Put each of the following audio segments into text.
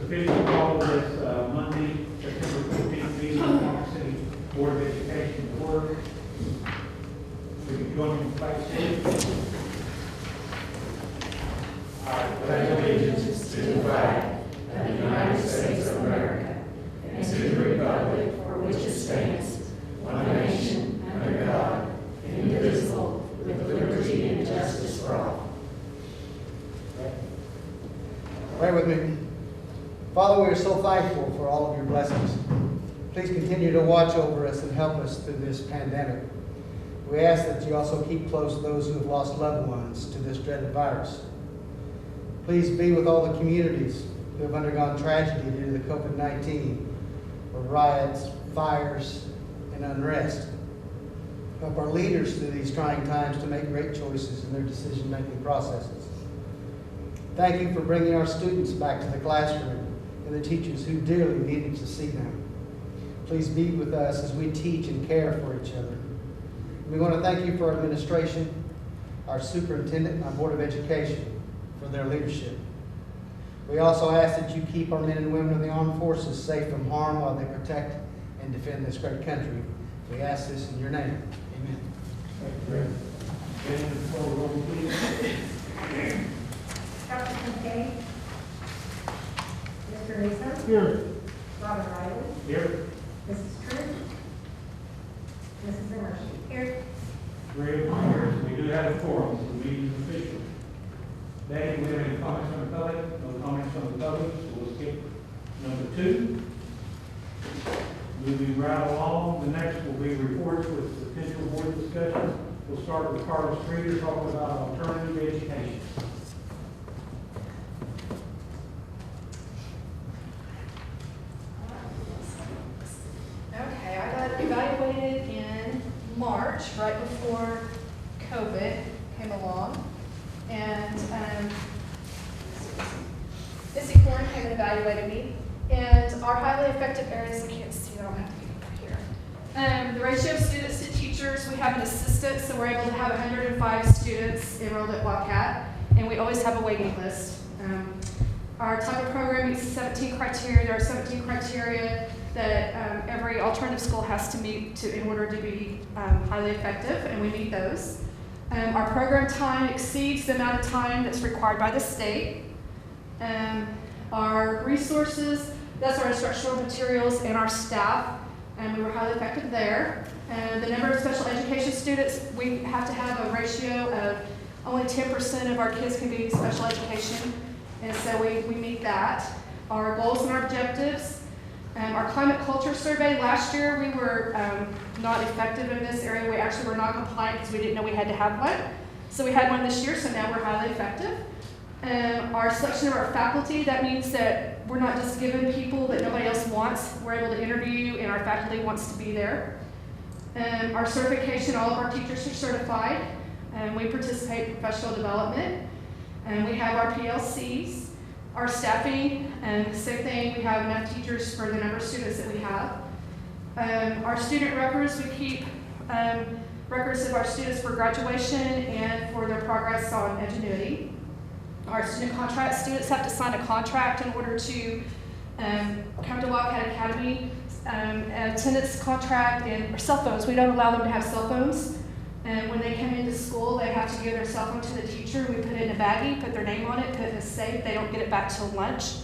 officially call this Monday, September 15th meeting of the Ponca City Board of Education to order. We can join in flag salute. I pledge allegiance to the flag of the United States of America and to the republic for which it stands, one nation, under God, indivisible, with liberty and justice for all. Pray with me. Father, we are so thankful for all of your blessings. Please continue to watch over us and help us through this pandemic. We ask that you also keep close those who have lost loved ones to this dreaded virus. Please be with all the communities who have undergone tragedy due to the COVID-19, or riots, fires, and unrest. Help our leaders through these trying times to make great choices in their decision-making processes. Thank you for bringing our students back to the classroom and the teachers who dearly needed to see them. Please be with us as we teach and care for each other. We want to thank you for our administration, our superintendent, and our Board of Education for their leadership. We also ask that you keep our men and women of the armed forces safe from harm while they protect and defend this great country. We ask this in your name. Amen. Thank you, Brent. Call the roll, please. Dr. Kincaid. Mr. Newsom. Here. Robert Riley. Here. Mrs. Trent. Mrs. Zimmerman. Here. Three of us here. We do have a forum, so the meeting is official. Dave, do we have any comments from the public? No comments from the public, so we'll skip number 2. Moving right along, the next will be reports with potential board discussions. We'll start with Carlos Streeter talking about alternative education. Okay, I got evaluated in March, right before COVID came along. And Missy Corn came and evaluated me. And our highly effective areas, I can't see, I don't have to get over here. The ratio of students to teachers, we have an assistant, so we're able to have 105 students enrolled at Wildcat. And we always have a waiting list. Our type of program meets 17 criteria. There are 17 criteria that every alternative school has to meet in order to be highly effective, and we meet those. Our program time exceeds the amount of time that's required by the state. Our resources, that's our instructional materials and our staff, and we were highly effective there. The number of special education students, we have to have a ratio of only 10% of our kids can be in special education, and so we meet that. Our goals and our objectives. Our climate culture survey, last year we were not effective in this area. We actually were not compliant because we didn't know we had to have one. So we had one this year, so now we're highly effective. Our selection of our faculty, that means that we're not just giving people that nobody else wants. We're able to interview and our faculty wants to be there. Our certification, all of our teachers are certified. We participate in professional development. We have our PLCs. Our staffing, same thing, we have enough teachers for the number of students that we have. Our student records, we keep records of our students for graduation and for their progress on Edgenuity. Our student contract, students have to sign a contract in order to come to Wildcat Academy. Attendance contract and or cell phones, we don't allow them to have cell phones. And when they come into school, they have to give their cell phone to the teacher. We put it in a baggie, put their name on it, put it in a safe. They don't get it back till lunch.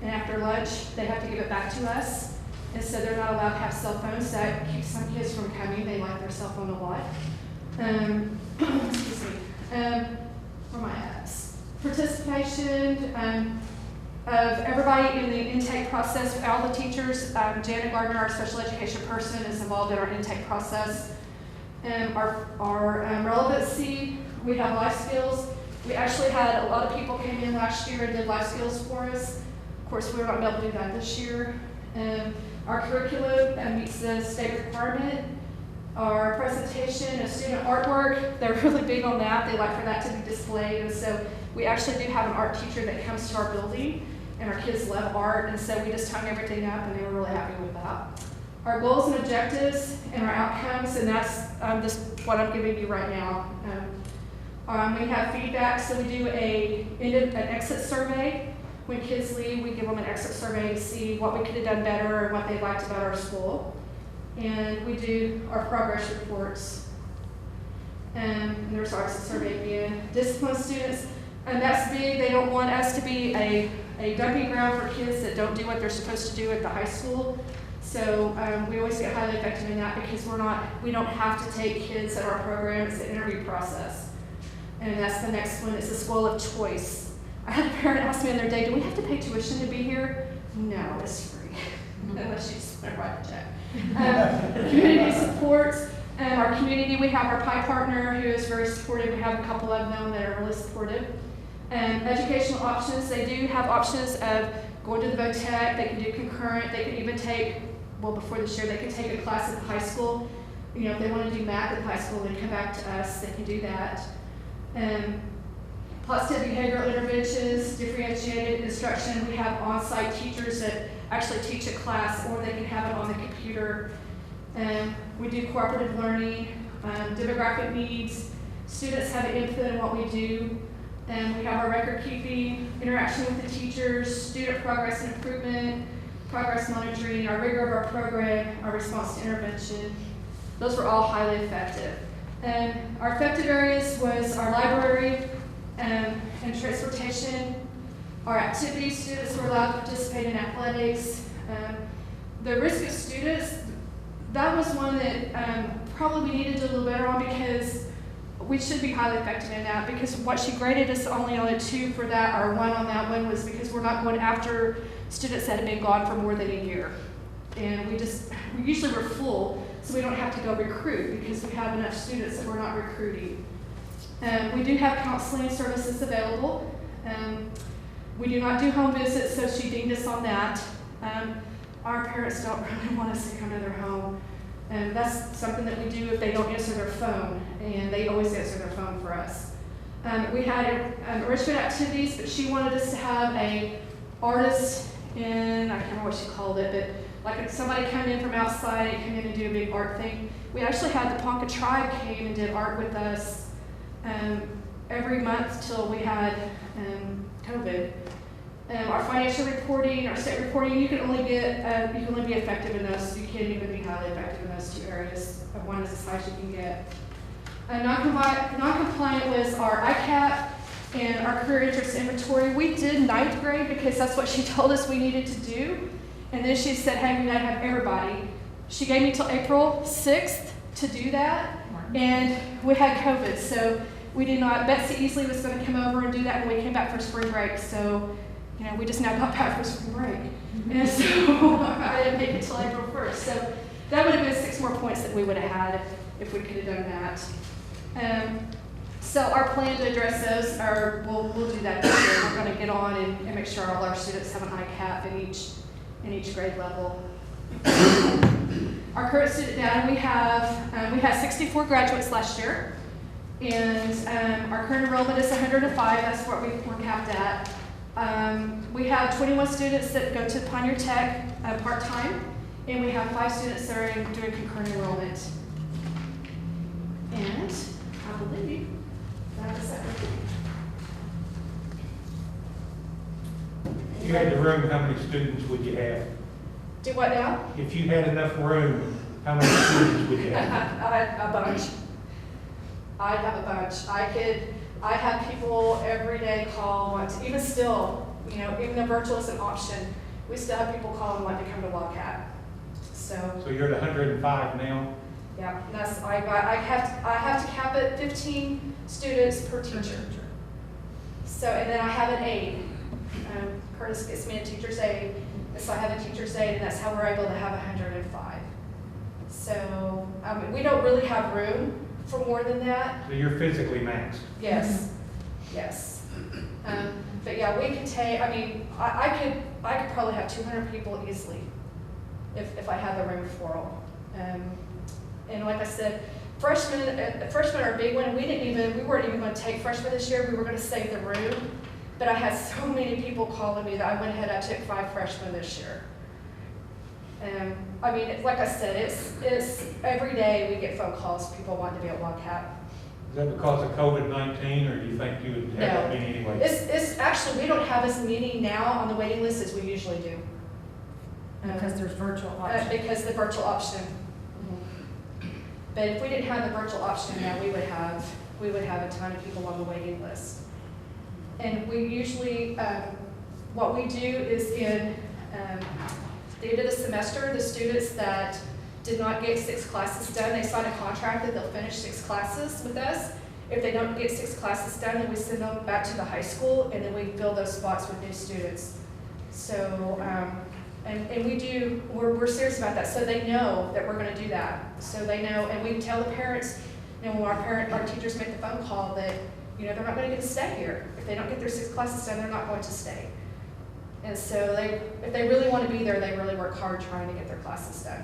And after lunch, they have to give it back to us. And so they're not allowed to have cell phones. That keeps some kids from coming. They like their cell phone a lot. Excuse me. Where am I at? Participation of everybody in the intake process. All the teachers, Janet Gardner, our special education person, is involved in our intake process. Our relevancy, we have life skills. We actually had a lot of people came in last year and did life skills for us. Of course, we were not able to do that this year. Our curriculum meets the state requirement. Our presentation and student artwork, they're really big on that. They like for that to be displayed. And so we actually do have an art teacher that comes to our building, and our kids love art. And so we just hung everything up, and they were really happy with that. Our goals and objectives and our outcomes, and that's just what I'm giving you right now. We have feedback, so we do an exit survey when kids leave, we give them an exit survey to see what we could have done better and what they liked about our school. And we do our progress reports. And there's our exit survey again. Discipline students, and that's big. They don't want us to be a dumping ground for kids that don't do what they're supposed to do at the high school. So we always get highly effective in that because we don't have to take kids at our program. It's an interview process. And that's the next one. It's a school of choice. I had a parent ask me the other day, do we have to pay tuition to be here? No, it's free. Unless you just write a check. Community supports. Our community, we have our PI partner who is very supportive. We have a couple of them that are really supportive. Educational options, they do have options of going to the VOTEC, they can do concurrent, they can even take, well, before this year, they can take a class at the high school. You know, if they want to do math at the high school, they come back to us, they can do that. Positive behavioral interventions, differentiated instruction, we have on-site teachers that actually teach a class, or they can have it on the computer. We do cooperative learning, demographic needs, students have an input in what we do. We have our record keeping, interaction with the teachers, student progress and improvement, progress monitoring, our rigor of our program, our response to intervention. Those were all highly effective. Our effective areas was our library and transportation. Our activity students were allowed to participate in athletics. The risk of students, that was one that probably we needed to do a little better on because we should be highly effective in that, because what she graded us only on a 2 for that, or 1 on that one, was because we're not going after students that have been gone for more than a year. And we usually we're full, so we don't have to go recruit because we have enough students that we're not recruiting. We do have counseling services available. We do not do home visits, so she dinged us on that. Our parents don't really want us to come to their home. And that's something that we do if they don't answer their phone, and they always answer their phone for us. We had enrichment activities, but she wanted us to have a artist in, I can't remember what she called it, but like if somebody come in from outside and come in and do a big art thing. We actually had the Ponca tribe came and did art with us every month till we had COVID. Our financial reporting, our state reporting, you can only be effective in those. You can't even be highly effective in those 2 areas. One is as high as you can get. Non-compliant was our ICAP and our career interest inventory. We did 9th grade because that's what she told us we needed to do. And then she said, hey, we gotta have everybody. She gave me till April 6th to do that. And we had COVID, so we did not. Betsy Easley was gonna come over and do that when we came back for spring break. So, you know, we just now got back for spring break. And so I didn't make it till April 1st. So that would have been 6 more points that we would have had if we could have done that. So our plan to address those are, we'll do that this year. We're going to get on and make sure all our students have an ICAP in each grade level. Our current student data, we had 64 graduates last year. And our current enrollment is 105. That's what we're capped at. We have 21 students that go to Pioneer Tech part-time, and we have 5 students that are doing concurrent enrollment. And I believe that is everything. If you had the room, how many students would you have? Do what now? If you had enough room, how many students would you have? A bunch. I'd have a bunch. I have people every day call, even still, you know, even the virtual is an option. We still have people call and want to come to Wildcat. So you're at 105 now? Yeah, that's I have to cap it 15 students per teacher. So, and then I have an aide. Curtis gets me a teacher's aide, and so I have a teacher's aide, and that's how we're able to have 105. So we don't really have room for more than that. So you're physically maxed? Yes, yes. But yeah, we could take, I mean, I could probably have 200 people easily if I had the room for them. And like I said, freshmen are a big one. We weren't even going to take freshmen this year. We were going to save the room. But I had so many people calling me that I went ahead and I took 5 freshmen this year. I mean, like I said, it's every day we get phone calls, people wanting to be at Wildcat. Is that because of COVID-19, or do you think you would have that No. meeting anyway? It's actually, we don't have as many now on the waiting list as we usually do. Because there's virtual options. Because the virtual option. But if we didn't have the virtual option now, we would have a ton of people on the waiting list. And we usually, what we do is in the end of the semester, the students that did not get 6 classes done, they sign a contract that they'll finish 6 classes with us. If they don't get 6 classes done, then we send them back to the high school, and then we fill those spots with new students. So, and we're serious about that, so they know that we're gonna do that. So they know, and we tell the parents, you know, when our teachers make the phone call that, you know, they're not gonna get to stay here. If they don't get their 6 classes done, they're not going to stay. And so if they really wanna be there, they really work hard trying to get their classes done.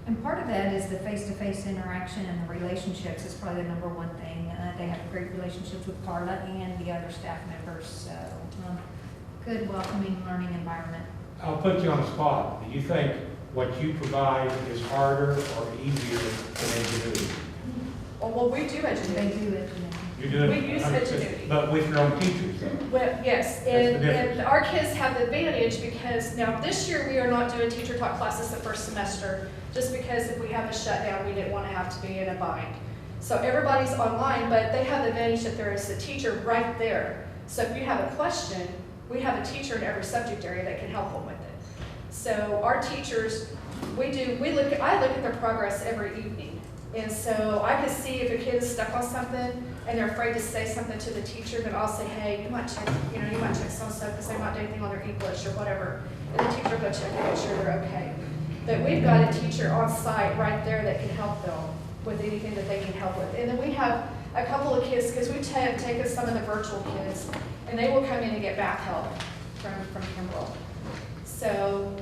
And part of that is the face-to-face interaction and the relationships is probably the number one thing. They have great relationships with Carla and the other staff members, so good, welcoming, learning environment. I'll put you on the spot. Do you think what you provide is harder or easier than Ingenuity? Well, we do They educate. do it. You're doing We use Ingenuity. But with your own teachers, though. Well, yes, That's the and difference. our kids have the advantage because now this year we are not doing teacher taught classes the first semester, just because if we have a shutdown, we didn't want to have to be in a bind. So everybody's online, but they have the advantage that there is a teacher right there. So if you have a question, we have a teacher in every subject area that can help them with it. So our teachers, I look at their progress every evening. And so I can see if a kid is stuck on something and they're afraid to say something to the teacher, then I'll say, hey, you might check so-and-so because they're not doing anything on their English or whatever. And the teacher will go check and make sure they're okay. But we've got a teacher on site right there that can help them with anything that they need help with. And then we have a couple of kids, because we've taken some of the virtual kids, and they will come in and get back help from Kimbrell. So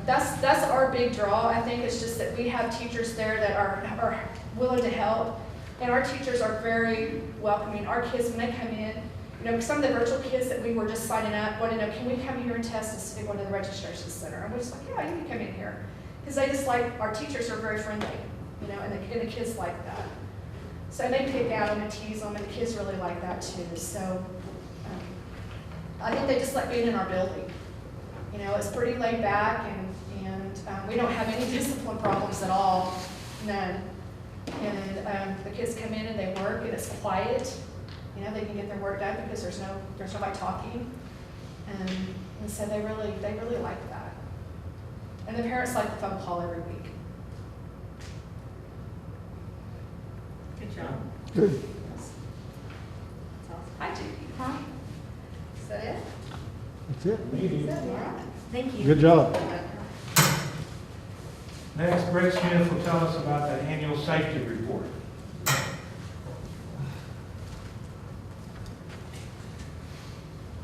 that's our big draw. I think it's just that we have teachers there that are willing to help, and our teachers are very welcoming. Our kids, when they come in, you know, some of the virtual kids that we were just signing up want to know, can we come here and test instead of going to the registration center? And we're just like, yeah, you can come in here. Because they just like, our teachers are very friendly, you know, and the kids like that. So they pick at them and tease them, and the kids really like that too. So I think they just like being in our building. You know, it's pretty laid back, and we don't have any discipline problems at all, none. And the kids come in and they work, and it's quiet. You know, they can get their work done because there's nobody talking, and so they really like that. And the parents like the phone call every week. Good job. Good. Hi, Judy. Huh? Is that it? That's it. Meeting. Thank you. Good job. Next, Greg Smith will tell us about the annual safety report.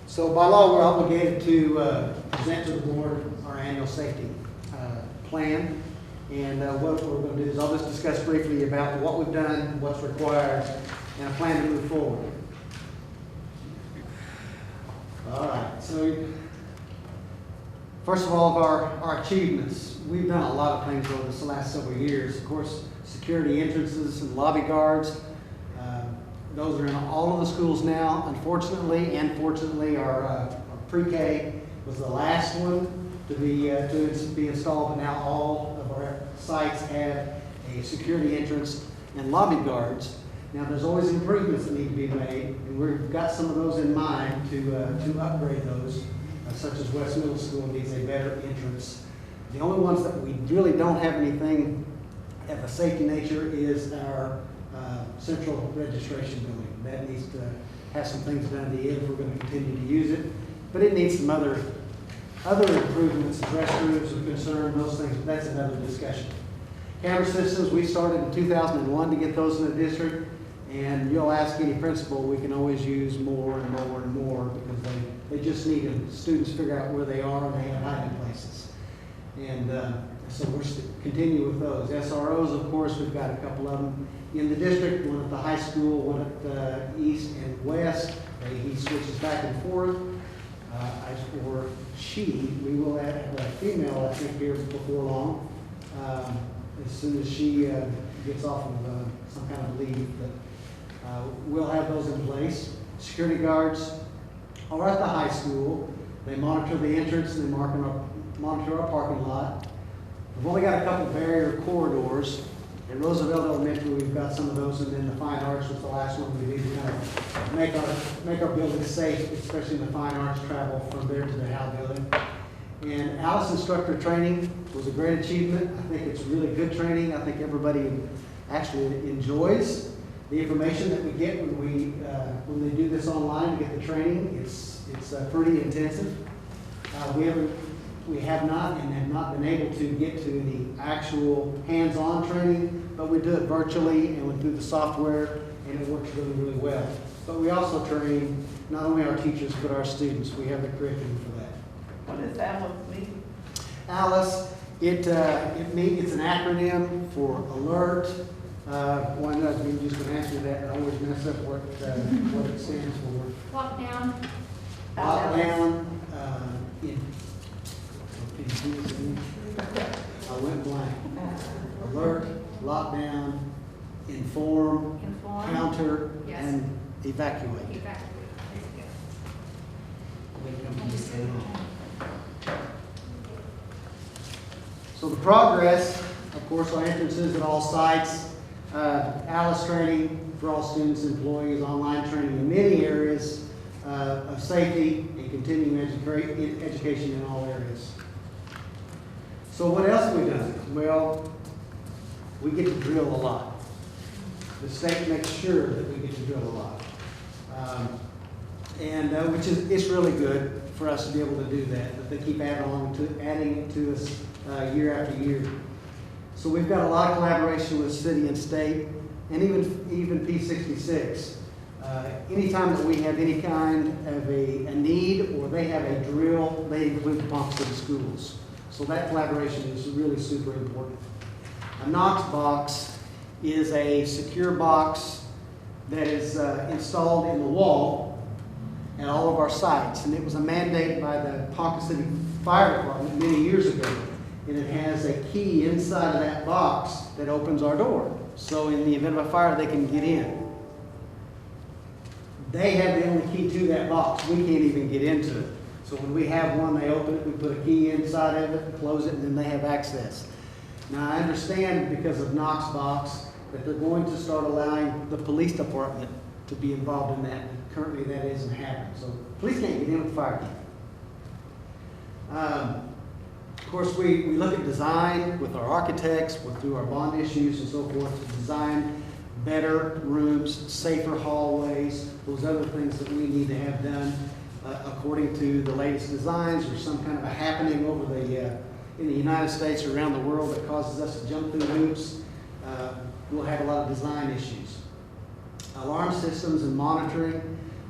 So by law, we're obligated to present to the board our annual safety plan. And what we're going to do is I'll just discuss briefly about what we've done, what's required, and a plan to move forward. All right, so first of all, our achievements. We've done a lot of things over this last several years. Of course, security entrances and lobby guards. Those are in all of the schools now. Unfortunately and fortunately, our pre-K was the last one to be installed, but now all of our sites have a security entrance and lobby guards. Now, there's always improvements that need to be made, and we've got some of those in mind to upgrade those, such as West Middle School needs a better entrance. The only ones that we really don't have anything of a safety nature is our central registration building. That needs to have some things done to it if we're going to continue to use it. But it needs some other improvements, restrooms are concerned, those things, but that's another discussion. Camera systems, we started in 2001 to get those in the district, and you'll ask any principal, we can always use more and more and more because they just need to, students figure out where they are and they have hiding places. And so we're continue with those. SROs, of course, we've got a couple of them in the district, one at the high school, one at east and west. He switches back and forth. We will have a female, I think, here before long. as soon as she gets off of some kind of leave. But we'll have those in place. Security guards are at the high school. They monitor the entrance and they monitor our parking lot. We've only got a couple barrier corridors. At Roosevelt Elementary, we've got some of those, and then the Fine Arts was the last one we did to kind of make our buildings safe, especially the Fine Arts travel from there to the Howe building. And Alice instructor training was a great achievement. I think it's really good training. I think everybody actually enjoys the information that we get when they do this online to get the training. It's pretty intensive. We have not and have not been able to get to the actual hands-on training, but we do it virtually and we do the software, and it works really, really well. But we also train not only our teachers, but our students. We have the curriculum for that. What does ALICE mean? ALICE, it's an acronym for alert. One of you just going to answer that, but I always mess up what it stands for. Lockdown. Lockdown. I went blank. Alert, lockdown, inform, counter, Yes. and evacuate. Evacuate. There you go. So the progress, of course, our entrances at all sites, ALICE training for all students, employees, online training in many areas of safety and continuing education in all areas. So what else have we done? Well, we get to drill a lot. The state makes sure that we get to drill a lot. Which is, it's really good for us to be able to do that, but they keep adding it to us year after year. So we've got a lot of collaboration with city and state, and even P66. Anytime that we have any kind of a need or they have a drill, they include the Ponca City schools. So that collaboration is really super important. A Knox box is a secure box that is installed in the wall at all of our sites. And it was a mandate by the Ponca City Fire Department many years ago. And it has a key inside of that box that opens our door. So in the event of a fire, they can get in. They have the only key to that box. We can't even get into it. So when we have one, they open it, we put a key inside of it, close it, and then they have access. Now, I understand because of Knox box that they're going to start allowing the police department to be involved in that. Currently, that isn't happening. So police can't get in with the fire can't. Of course, we look at design with our architects, through our bond issues and so forth, to design better rooms, safer hallways, those other things that we need to have done according to the latest designs, or some kind of a happening over in the United States or around the world that causes us to jump through hoops. We'll have a lot of design issues. Alarm systems and monitoring.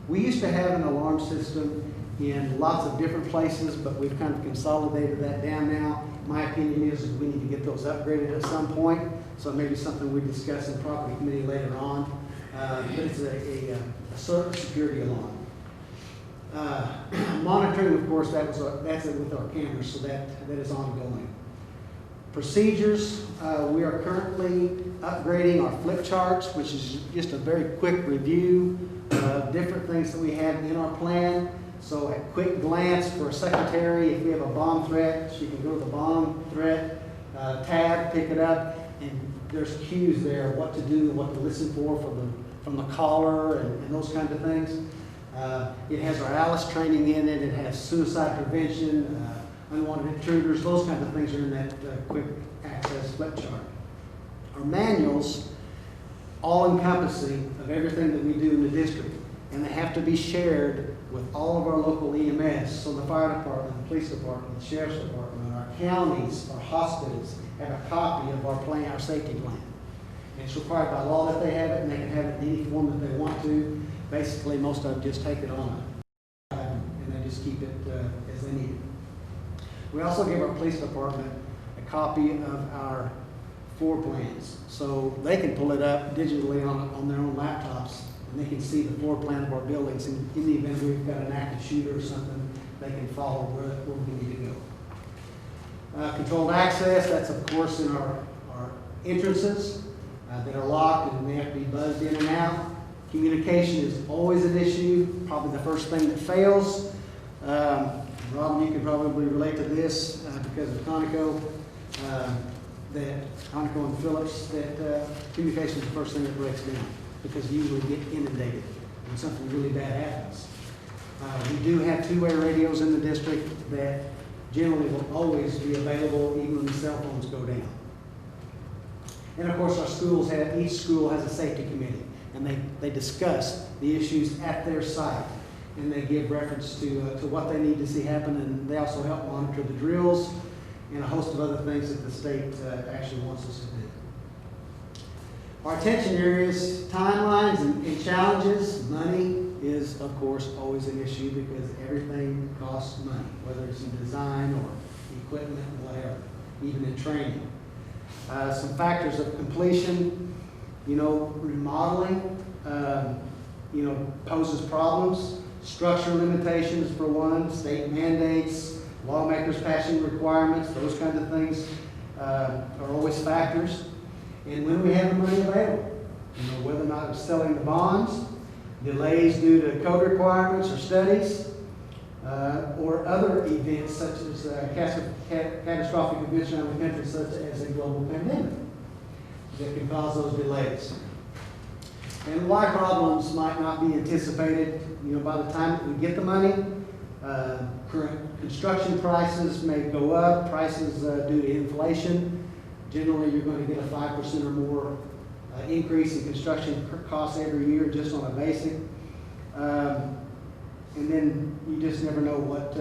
We used to have an alarm system in lots of different places, but we've kind of consolidated that down now. My opinion is we need to get those upgraded at some point, so maybe something we discuss in property committee later on. But it's a certain security alarm. Monitoring, of course, that's it with our cameras, so that is ongoing. Procedures, we are currently upgrading our flip charts, which is just a very quick review of different things that we have in our plan. So at quick glance for a secretary, if we have a bomb threat, she can go to the bomb threat tab, pick it up, and there's cues there, what to do, what to listen for from the caller and those kinds of things. It has our ALICE training in it. It has suicide prevention, unwanted intruders, those kinds of things are in that quick access flip chart. Our manuals, all encompassing of everything that we do in the district, and they have to be shared with all of our local EMS, so the fire department, the police department, the sheriff's department, our counties, our hospitals have a copy of our plan, our safety plan. And it's required by law that they have it, and they can have it in any form that they want to. Basically, most of them just take it on and they just keep it as they need it. We also give our police department a copy of our floor plans, so they can pull it up digitally on their own laptops, and they can see the floor plan of our buildings. And in the event we've got an active shooter or something, they can follow where we need to Controlled access, that's of course in our entrances that are locked and they have to be buzzed in and out. Communication is always an issue, probably the first thing that fails. Rob, you can probably relate to this because of Conoco, that Conoco and Phillips, that communication is the first thing that breaks down because you usually get inundated when something really bad happens. We do have two-way radios in the district that generally will always be available even when the cell phones go down. And of course, each school has a safety committee, and they discuss the issues at their site, and they give reference to what they need to see happen, and they also help monitor the drills and a host of other things that the state actually wants us to do. Our attention areas, timelines and challenges. Money is, of course, always an issue because everything costs money, whether it's in design or equipment, whatever, even in training. Some factors of completion, remodeling, poses problems. Structural limitations for one, state mandates, lawmakers passing requirements, those kinds of things are always factors. And when we have the money available, whether or not it's selling the bonds, delays due to code requirements or studies, or other events such as catastrophic events around the country, such as a global pandemic, that can cause those delays. And why problems might not be anticipated, by the time that we get the money, current construction prices may go up, prices due to inflation. Generally, you're going to get a 5% or more increase in construction costs every year just on a basic. And then you just never know what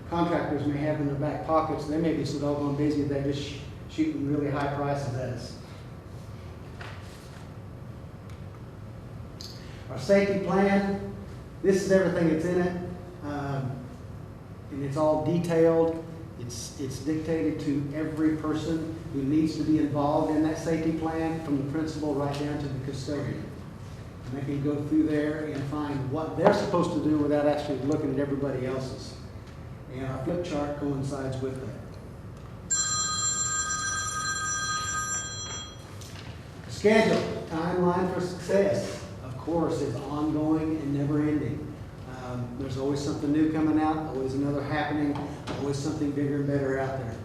contractors may have in their back pockets. They may be so doggone busy they're just shooting really high prices at us. Our safety plan, this is everything that's in it. And it's all detailed. It's dictated to every person who needs to be involved in that safety plan, from the principal right down to the custodian. And they can go through there and find what they're supposed to do without actually looking at everybody else's. And our flip chart coincides with that. Schedule, timeline for success, of course, is ongoing and never ending. There's always something new coming out, always another happening, always something bigger and better out there.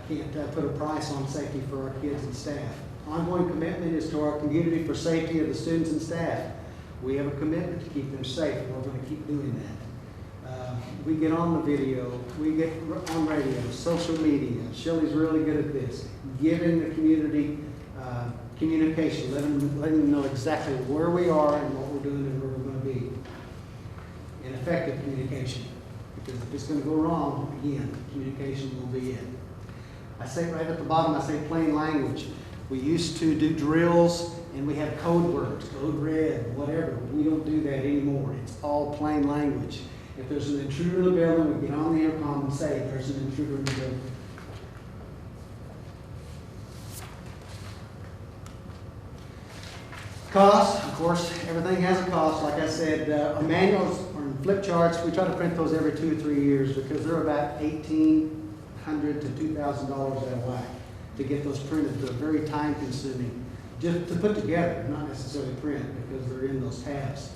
Can't put a price on safety for our kids and staff. Ongoing commitment is to our community for safety of the students and staff. We have a commitment to keep them safe, and we're going to keep doing that. We get on the video, we get on radio, social media. Shelley's really good at this. Giving the community communication, letting them know exactly where we are and what we're doing and where we're going to be. And effective communication, because if it's going to go wrong, again, communication will be it. I say right at the bottom, I say plain language. We used to do drills and we had code words, code red, whatever. We don't do that anymore. It's all plain language. If there's an intruder in the building, we get on the intercom and say, there's an intruder in the building. Cost, of course, everything has a cost. Like I said, our manuals or flip charts, we try to print those every 2 or 3 years because they're about $1,800 to $2,000 out of whack to get those printed. They're very time consuming just to put together, not necessarily print, because they're in those tabs.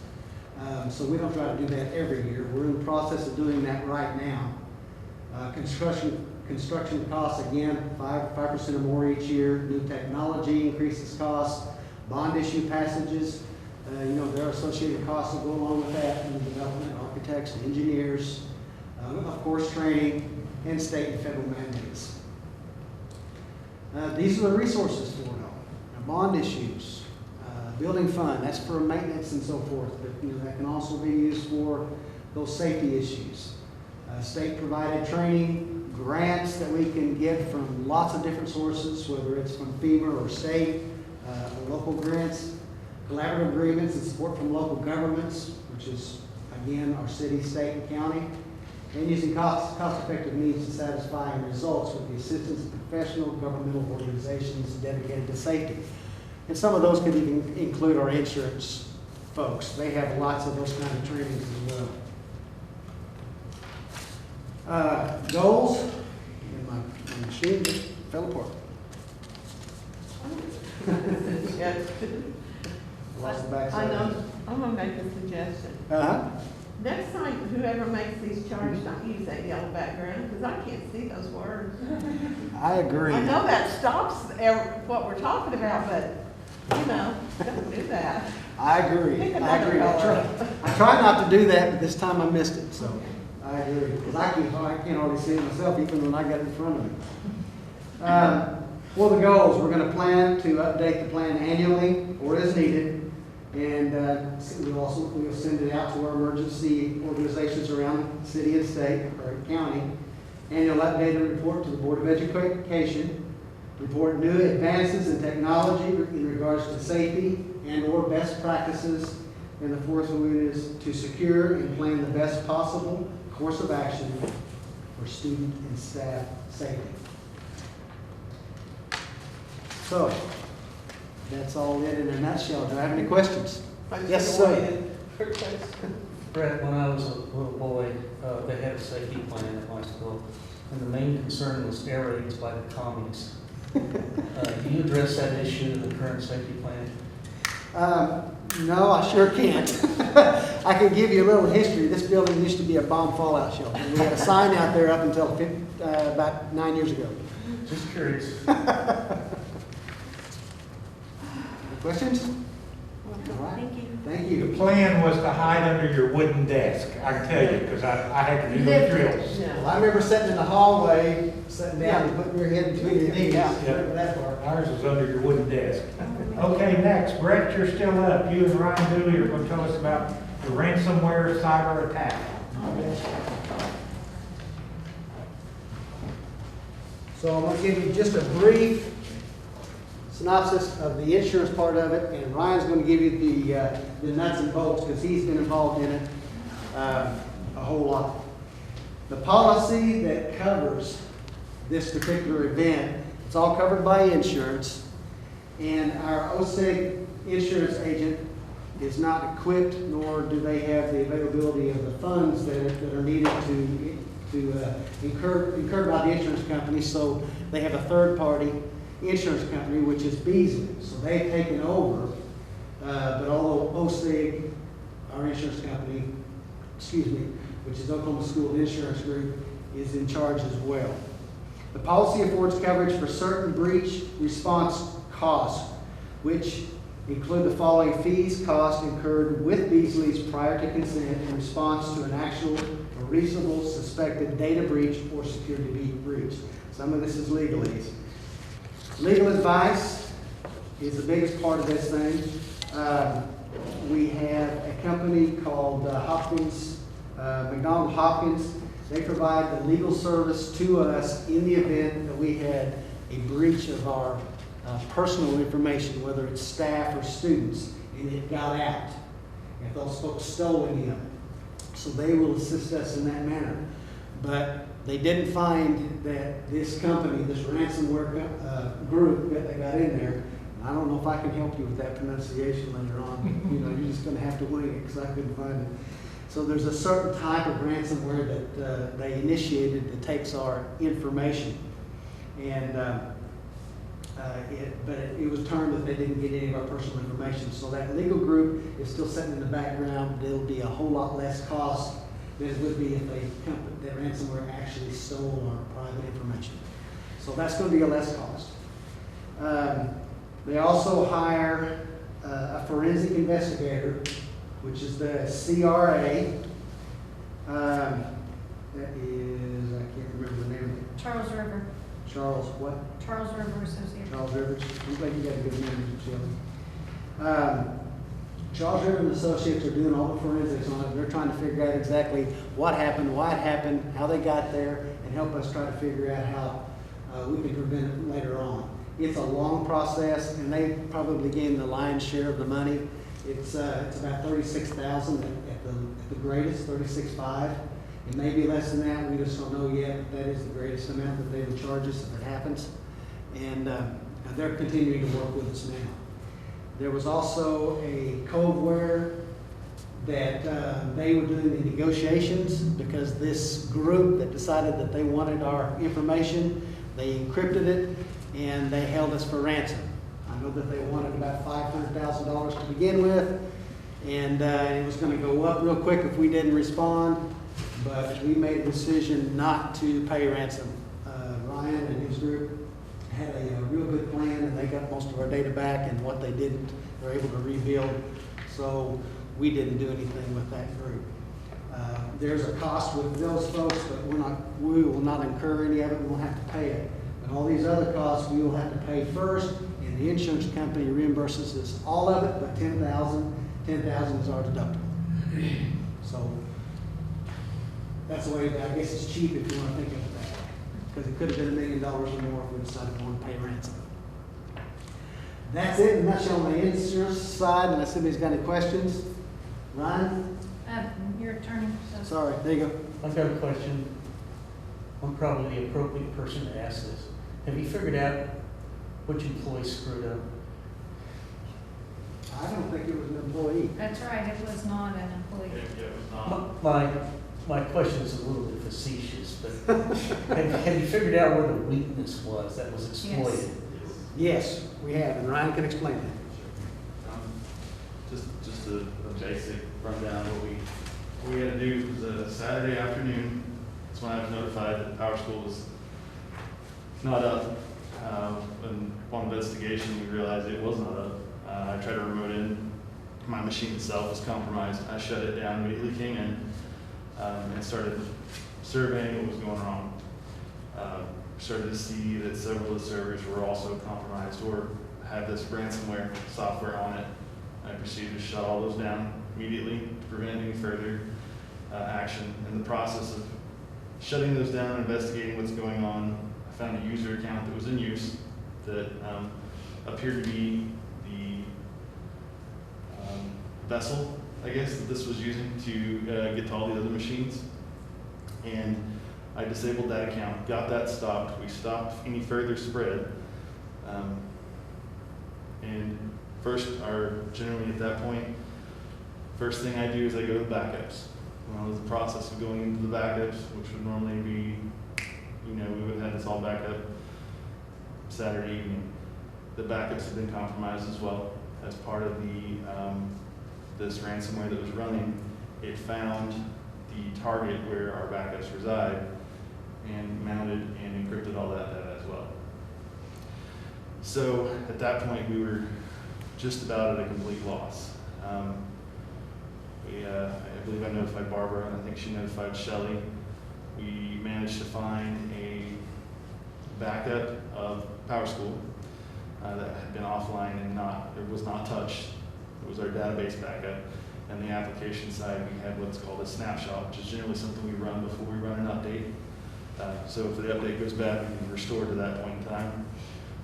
So we don't try to do that every year. We're in the process of doing that right now. Construction costs, again, 5% or more each year. New technology increases costs. Bond issue passages, there are associated costs that go along with that, and development, architects, and engineers, of course, training, and state and federal mandates. These are the resources for it all. Bond issues, building fund, that's for maintenance and so forth, but that can also be used for those safety issues. State provided training, grants that we can get from lots of different sources, whether it's from FEMA or state, local grants, collaborative agreements and support from local governments, which is, again, our city, state, and county, and using cost-effective means to satisfy results with the assistance of professional governmental organizations dedicated to safety. And some of those could even include our insurance folks. They have lots of those kind of trainings as well. Goals, in my the machine just fell apart. Lost the backside. I know, I'm gonna make a suggestion. Uh-huh. Next time, whoever makes these charts, don't use that yellow background, because I can't see those words. I agree. I know that stops what we're talking about, but, you know, don't do that. I agree. Pick I another agree. color. I try not to do that, but this time I missed it, so I agree. Because I can't hardly see it myself, even when I got it in front of me. For the goals, we're going to plan to update the plan annually or as needed. And we'll send it out to our emergency organizations around the city and state or county. Annual updated report to the Board of Education. Report new advances in technology in regards to safety and or best practices. And the fourth one is to secure and plan the best possible course of action for student and staff safety. So, that's all it in a nutshell. Do I have any questions? Yes, sir. Brett, when I was a little boy, they had a safety plan at my school, and the main concern was air raids by the commies. Do you address that issue in the current safety plan? No, I sure can't. I can give you a little history. This building used to be a bomb fallout shelter. We had a sign out there up until about 9 years ago. Just curious. Questions? All right. Thank you. Thank The you. plan was to hide under your wooden desk, I can tell you, because I had to do those drills. Well, I remember sitting in the hallway, sitting down and putting your head between your knees. Yeah. Remember that part? Ours was under your wooden desk. Okay, next, Brett, you're still up. You and Ryan Dooley are going to tell us about the ransomware cyber attack. So I'm going to give you just a brief synopsis of the insurance part of it, and Ryan's going to give you the nuts and bolts because he's been involved in it a whole lot. The policy that covers this particular event, it's all covered by insurance, and our OSEG insurance agent is not equipped, nor do they have the availability of the funds that are needed to incurred by the insurance company. So they have a third-party insurance company, which is Beasley. So they've taken over, but although OSEG, our insurance company, which is Oklahoma School Insurance Group, is in charge as well. The policy affords coverage for certain breach response costs, which include the following fees, costs incurred with Beasley's prior to consent in response to an actual or reasonable suspected data breach or security breach. Some of this is legalese. Legal advice is the biggest part of this thing. We have a company called McDonald Hopkins. They provide the legal service to us in the event that we had a breach of our personal information, whether it's staff or students, and it got out. If those folks stole any of it. So they will assist us in that manner. But they didn't find that this company, this ransomware group that they got in there, I don't know if I can help you with that pronunciation later on. You're just going to have to wing it because I couldn't find it. So there's a certain type of ransomware that they initiated that takes our information. And it was termed that they didn't get any of our personal information. So that legal group is still sitting in the background. There'll be a whole lot less cost than it would be if that ransomware actually stole our private information. So that's going to be a less cost. They also hire a forensic investigator, which is the CRA. That is, I can't remember the name of it. Charles River. Charles what? Charles River Associates. Charles Rivers. I'm glad you got a good memory, Shelley. Charles River and Associates are doing all the forensics on it. They're trying to figure out exactly what happened, why it happened, how they got there, and help us try to figure out how we can prevent it later on. It's a long process, and they probably gain the lion's share of the money. It's about $36,000 at the greatest, $36,500. It may be less than that. We just don't know yet. But that is the greatest amount that they would charge us if it happens. And they're continuing to work with us now. There was also a codeware that they were doing the negotiations because this group that decided that they wanted our information They encrypted it, and they held us for ransom. I know that they wanted about $500,000 to begin with, and it was going to go up real quick if we didn't respond, but we made a decision not to pay ransom. Ryan and his group had a real good plan, and they got most of our data back, and what they didn't, they were able to rebuild. So we didn't do anything with that group. There's a cost with those folks, but we will not incur any of it. We won't have to pay it. But all these other costs, we will have to pay first, and the insurance company reimburses us all of it, but $10,000 is our deductible. So that's the way, I guess it's cheap if you want to think of it that way. Because it could have been $1 million or more if we decided to want to pay ransom. That's it in a nutshell on the insurance side, unless anybody's got any questions. Ryan? Your attorney. So. Sorry, there you go. I've got a question. I'm probably the appropriate person to ask this. Have you figured out which employee screwed up? I don't think it was an employee. That's right, it was not an employee. Yeah, it was not. My question is a little bit facetious, but have you figured out where the weakness was that was exploited? Yes, we have, and Ryan can explain that. Just a basic rundown. What we had to do was a Saturday afternoon. That's when I was notified that Power School was not up. And upon investigation, we realized it was not up. I tried to remote in. My machine itself was compromised. I shut it down, immediately came in, and started surveying what was going wrong. Started to see that several of the servers were also compromised or had this ransomware software on it. I proceeded to shut all those down immediately to prevent any further action. In the process of shutting those down and investigating what's going on, I found a user account that was in use that appeared to be the vessel, I guess, that this was using to get to all the other machines. And I disabled that account, got that stopped. We stopped any further spread. And generally at that point, first thing I do is I go to the backups. Well, there's the process of going into the backups, which would normally be, we would have had this all back up Saturday evening. The backups have been compromised as well. As part of this ransomware that was running, it found the target where our backups reside and mounted and encrypted all that data as well. So at that point, we were just about at a complete loss. I believe I notified Barbara, and I think she notified Shelley. We managed to find a backup of Power School that had been offline and was not touched. It was our database backup. And the application side, we had what's called a snapshot, which is generally something we run before we run an update. So if the update goes bad, we can restore to that point in time.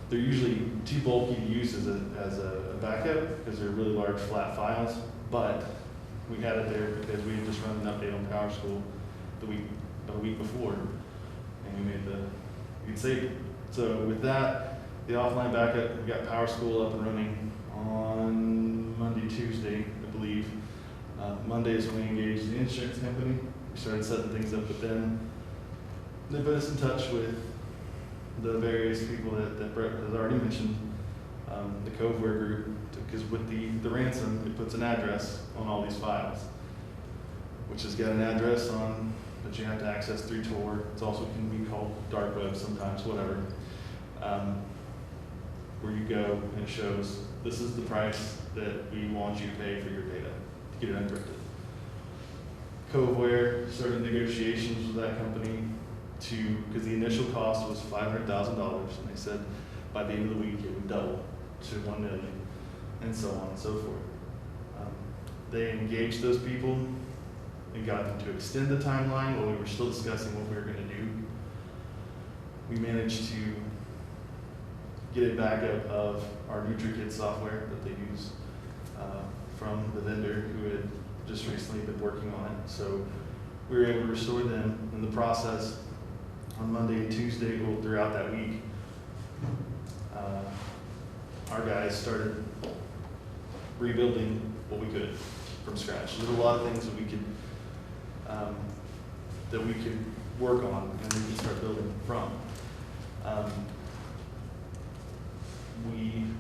They're usually too bulky to use as a backup because they're really large flat files, but we had it there because we had just run an update on Power School a week before, and we could save it. So with that, the offline backup, we got Power School up and running on Monday, Tuesday, I believe. Monday is when we engaged the insurance company. We started setting things up with them. They put us in touch with the various people that Brett has already mentioned, the Coveware group, because with the ransom, it puts an address on all these files, which has got an address on that you have to access through Tor. It's also can be called dark web sometimes, whatever. Where you go and it shows this is the price that we want you to pay for your data to get it encrypted. Coveware started negotiations with that company because the initial cost was $500,000, and they said by the end of the week it would double to $1 million, and so on and so forth. They engaged those people and got them to extend the timeline while we were still discussing what we were going to do. We managed to get a backup of our NutriKit software that they use from the vendor who had just recently been working on it. So we were able to restore them in the process. On Monday and Tuesday, throughout that week, our guys started rebuilding what we could from scratch. There's a lot of things that we could work on and we could start building from.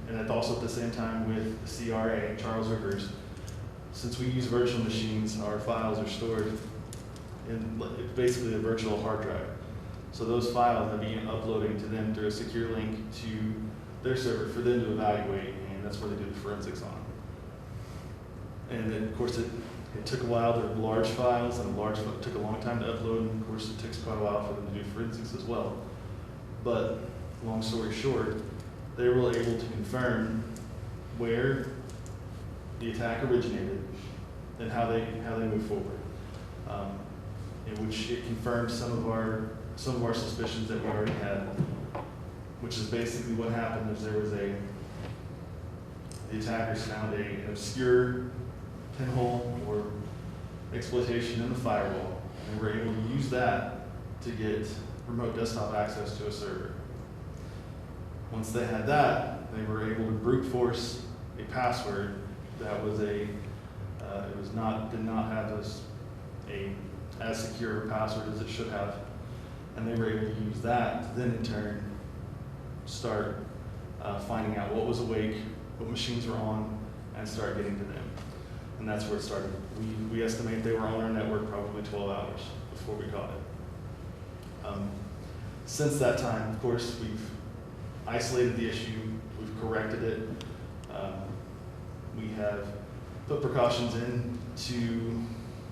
And also at the same time with the CRA, Charles Rivers, since we use virtual machines, our files are stored in basically a virtual hard drive. So those files are being uploaded to them through a secure link to their server for them to evaluate, and that's where they do the forensics on. And then, of course, it took a while. They're large files, and it took a long time to upload, and of course, it takes quite a while for them to do forensics as well. But long story short, they were able to confirm where the attack originated and how they move forward. In which it confirmed some of our suspicions that we already had, which is basically what happened is the attackers found an obscure pinhole or exploitation in the firewall, and they were able to use that to get remote desktop access to a server. Once they had that, they were able to brute force a password that was did not have as secure a password as it should have, and they were able to use that to then in turn start finding out what was awake, what machines were on, and start getting to them. And that's where it started. We estimate they were on our network probably 12 hours before we caught it. Since that time, of course, we've isolated the issue, we've corrected it, we have put precautions in to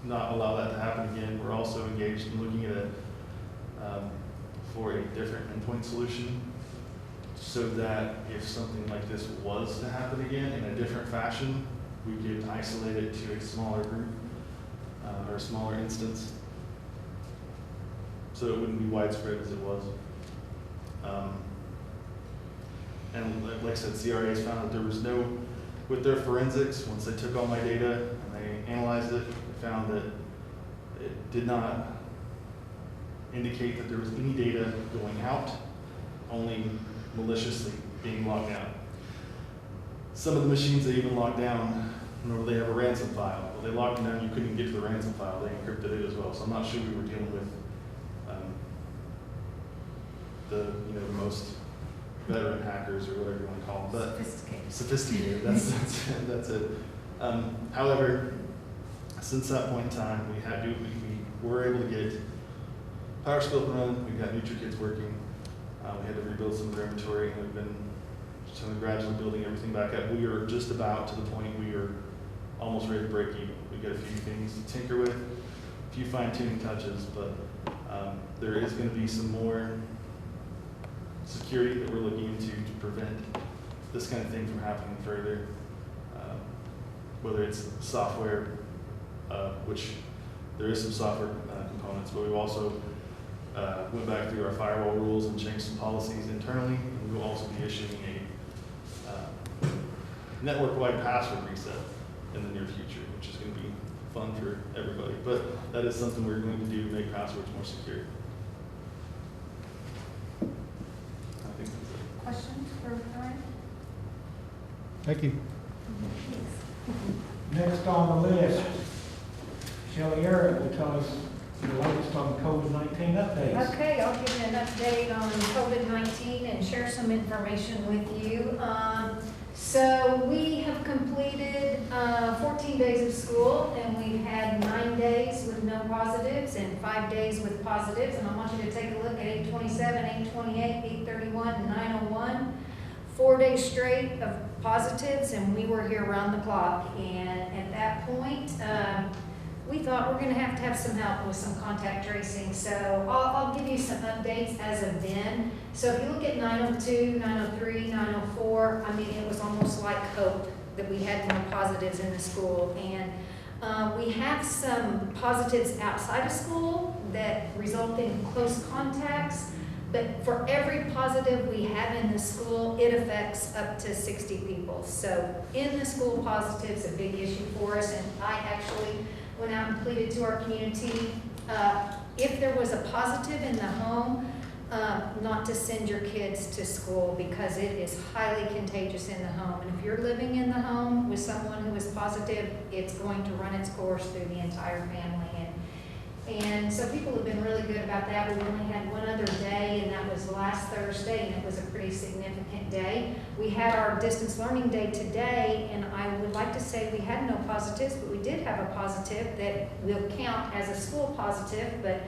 not allow that to happen again. We're also engaged in looking at for a different endpoint solution, so that if something like this was to happen again in a different fashion, we could isolate it to a smaller group or a smaller instance, so it wouldn't be widespread as it was. And like I said, CRA's found that there was with their forensics, once they took all my data and they analyzed it, they found that it did not indicate that there was any data going out, only maliciously being locked down. Some of the machines they even locked down, remember they have a ransom file. Well, they locked them down, you couldn't get to the ransom file, they encrypted it as well. So I'm not sure we were dealing with the most veteran hackers or whatever you want to call them, but sophisticated. That's it. However, since that point in time, we were able to get PowerScope run. We've got NutriKids working. We had to rebuild some of their inventory, and we've been gradually building everything back up. We are just about to the point we are almost ready to break even. We've got a few things to tinker with, a few fine-tuning touches, but there is going to be some more security that we're looking into to prevent this kind of thing from happening further. Whether it's software, which there is some software components, but we've also went back through our firewall rules and changed some policies internally. And we will also be issuing a network-wide password reset in the near future, which is going to be fun for everybody. But that is something we're going to do to make passwords more secure. I think that's it. Questions for Ryan? Thank you. Next on the list, Shelley Garrett will tell us the latest on COVID-19 updates. Okay, I'll give you an update on COVID-19 and share some information with you. So we have completed 14 days of school, and we've had 9 days with no positives and 5 days with positives. And I want you to take a look at 827, 828, 831, and 901. 4 days straight of positives, and we were here around the clock. And at that point, we thought we're going to have some help with some contact tracing. So I'll give you some updates as of then. So if you look at 902, 903, 904, I mean, it was almost like hope that we had more positives in the school. And we have some positives outside of school that result in close contacts. But for every positive we have in the school, it affects up to 60 people. So in the school, positives a big issue for us. And I actually went out and pleaded to our community, if there was a positive in the home, not to send your kids to school because it is highly contagious in the home. And if you're living in the home with someone who is positive, it's going to run its course through the entire family. And And so people have been really good about that. We only had one other day, and that was last Thursday, and it was a pretty significant day. We had our distance learning day today, and I would like to say we had no positives, but we did have a positive that will count as a school positive, but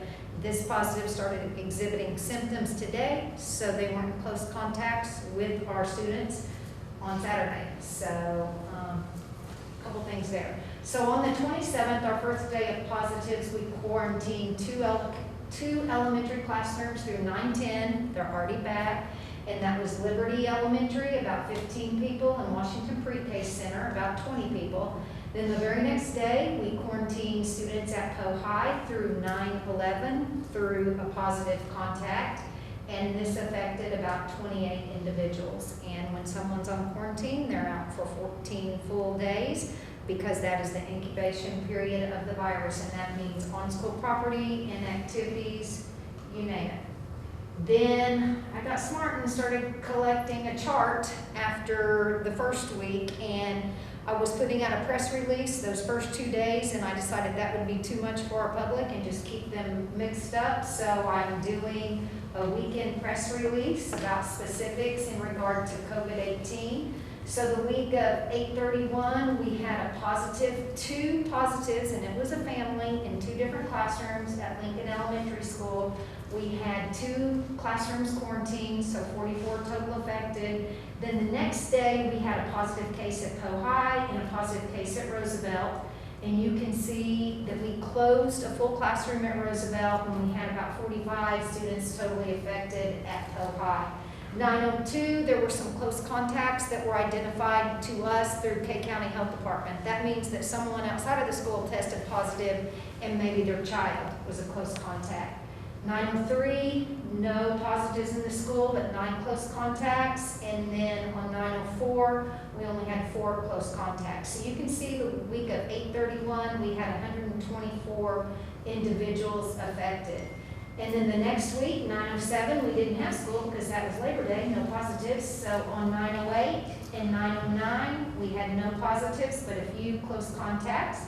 this positive started exhibiting symptoms today, so they weren't in close contacts with our students on Saturday. So, a couple things there. So on the 27th, our first day of positives, we quarantined two elementary classrooms through 9-10. They're already back. And that was Liberty Elementary, about 15 people, and Washington Pre-K Center, about 20 people. Then the very next day, we quarantined students at Poe High through 9-11 through a positive contact. And this affected about 28 individuals. And when someone's on quarantine, they're out for 14 full days, because that is the incubation period of the virus, and that means on school property and activities, you name it. Then I got smart and started collecting a chart after the first week, and I was putting out a press release those first 2 days, and I decided that would be too much for our public and just keep them mixed up. So I'm doing a weekend press release about specifics in regard to COVID-18. So the week of 8/31, we had two positives, and it was a family in 2 different classrooms at Lincoln Elementary School. We had 2 classrooms quarantined, so 44 total affected. Then the next day, we had a positive case at Poe High and a positive case at Roosevelt. And you can see that we closed a full classroom at Roosevelt, and we had about 45 students totally affected at Poe High. 902, there were some close contacts that were identified to us through K County Health Department. That means that someone outside of the school tested positive, and maybe their child was a close contact. 903, no positives in the school, but 9 close contacts. And then on 904, we only had 4 close contacts. So you can see the week of 8/31, we had 124 individuals affected. And then the next week, 907, we didn't have school because that was Labor Day, no positives. So on 908 and 909, we had no positives, but a few close contacts.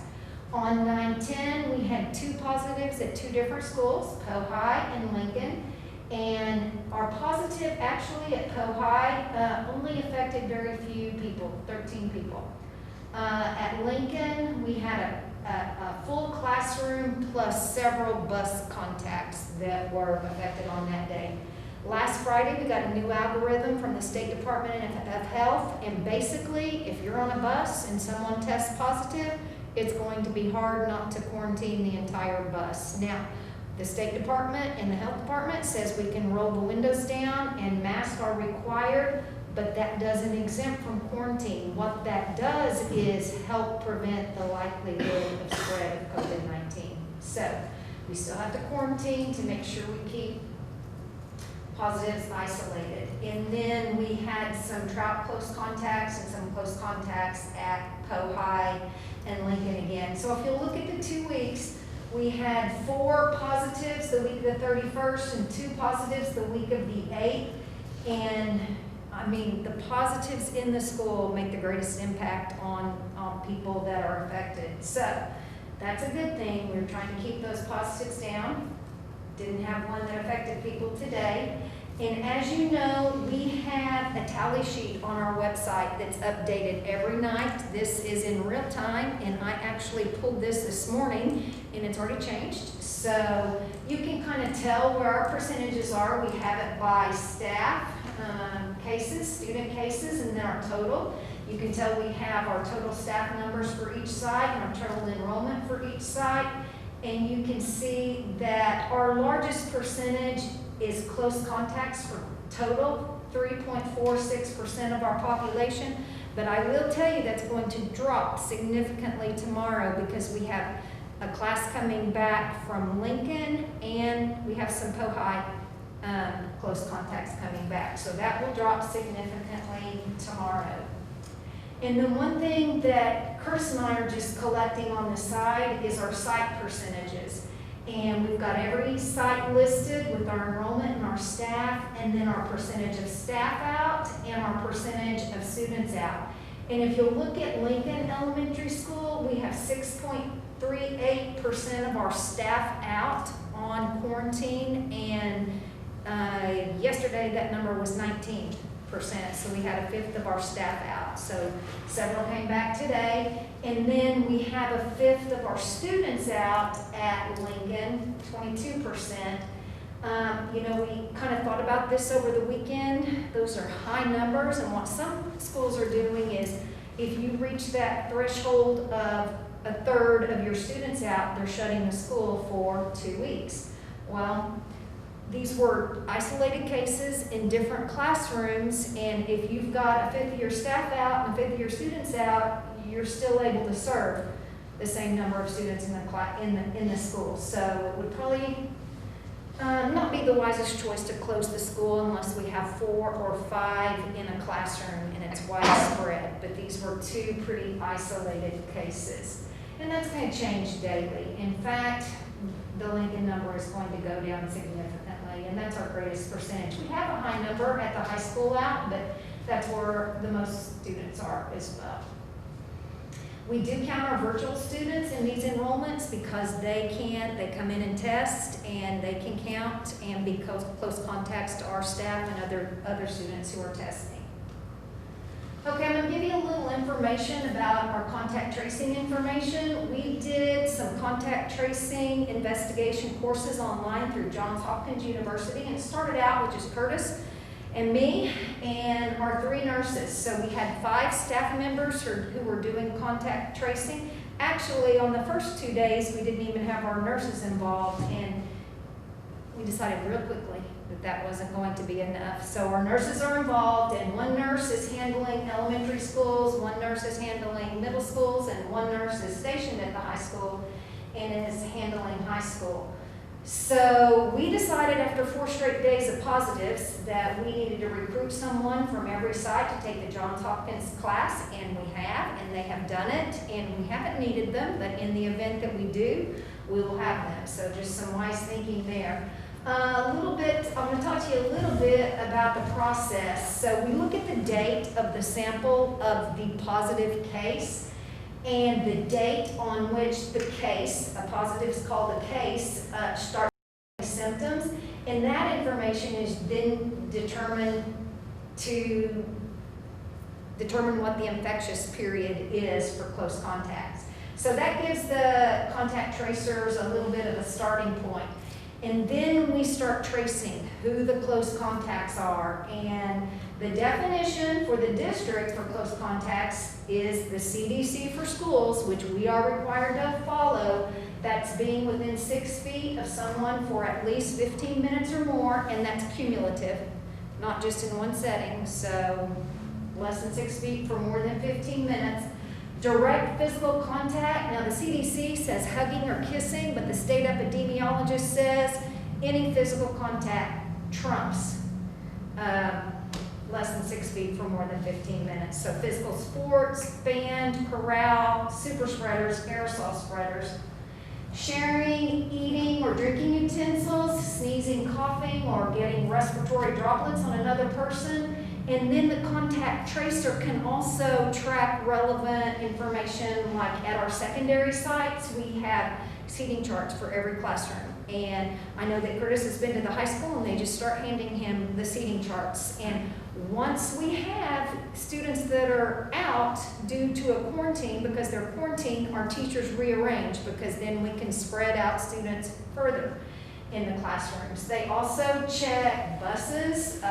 On 910, we had 2 positives at 2 different schools, Poe High and Lincoln. And our positive actually at Poe High only affected very few people, 13 people. At Lincoln, we had a full classroom plus several bus contacts that were affected on that day. Last Friday, we got a new algorithm from the State Department of Health, and basically, if you're on a bus and someone tests positive, it's going to be hard not to quarantine the entire bus. Now, the State Department and the Health Department says we can roll the windows down and masks are required, but that doesn't exempt from quarantine. What that does is help prevent the likelihood of spread of COVID-19. So we still have to quarantine to make sure we keep positives isolated. And then we had some trout close contacts and some close contacts at Poe High and Lincoln again. So if you look at the 2 weeks, we had 4 positives the week of the 31st and 2 positives the week of the 8th. And I mean, the positives in the school make the greatest impact on people that are affected. So that's a good thing. We're trying to keep those positives down. Didn't have one that affected people today. And as you know, we have a tally sheet on our website that's updated every night. This is in real time, and I actually pulled this morning, and it's already changed. So you can kind of tell where our percentages are. We have it by staff cases, student cases, and then our total. You can tell we have our total staff numbers for each site and our total enrollment for each site. And you can see that our largest percentage is close contacts for total, 3.46% of our population. But I will tell you that's going to drop significantly tomorrow because we have a class coming back from Lincoln and we have some Poe High close contacts coming back. So that will drop significantly tomorrow. And the one thing that Chris and I are just collecting on the side is our site percentages. And we've got every site listed with our enrollment and our staff, and then our percentage of staff out and our percentage of students out. And if you look at Lincoln Elementary School, we have 6.38% of our staff out on quarantine, and yesterday that number was 19%, so we had a fifth of our staff out. So several came back today, and then we have a fifth of our students out at Lincoln, 22%. You know, we kind of thought about this over the weekend. Those are high numbers, and what some schools are doing is if you reach that threshold of a third of your students out, they're shutting the school for 2 weeks. Well, these were isolated cases in different classrooms, and if you've got a fifth of your staff out and a fifth of your students out, you're still able to serve the same number of students in the school. So it would probably not be the wisest choice to close the school unless we have 4 or 5 in a classroom and it's widespread. But these were 2 pretty isolated cases. And that's going to change daily. In fact, the Lincoln number is going to go down significantly, and that's our greatest percentage. We have a high number at the high school out, but that's where the most students are as well. We do count our virtual students in these enrollments because they come in and test, and they can count and be close contacts to our staff and other students who are testing. Okay, I'm going to give you a little information about our contact tracing information. We did some contact tracing investigation courses online through Johns Hopkins University, and it started out with just Curtis and me and our 3 nurses. So we had 5 staff members who were doing contact tracing. Actually, on the first 2 days, we didn't even have our nurses involved, and we decided real quickly that wasn't going to be enough. So our nurses are involved, and 1 nurse is handling elementary schools, 1 nurse is handling middle schools, and 1 nurse is stationed at the high school and is handling high school. So we decided after 4 straight days of positives that we needed to recruit someone from every site to take the Johns Hopkins class, and we have, and they have done it, and we haven't needed them, but in the event that we do, we will have them. So just some wise thinking there. I'm going to talk to you a little bit about the process. So we look at the date of the sample of the positive case and the date on which the case, a positive is called a case, starts symptoms, and that information is then determined what the infectious period is for close contacts. So that gives the contact tracers a little bit of a starting point. And then we start tracing who the close contacts are. And the definition for the district for close contacts is the CDC for schools, which we are required to follow. That's being within 6 feet of someone for at least 15 minutes or more, and that's cumulative, not just in one setting. So less than 6 feet for more than 15 minutes. Direct physical contact, now the CDC says hugging or kissing, but the state epidemiologist says any physical contact trumps less than 6 feet for more than 15 minutes. So physical sports, band, corral, super spreaders, aerosol spreaders, sharing, eating, or drinking utensils, sneezing, coughing, or getting respiratory droplets on another person. And then the contact tracer can also track relevant information, like at our secondary sites, we have seating charts for every classroom. And I know that Curtis has been to the high school, and they just start handing him the seating charts. And once we have students that are out due to a quarantine, because they're quarantined, our teachers rearrange, because then we can spread out students further in the classrooms. They also check buses,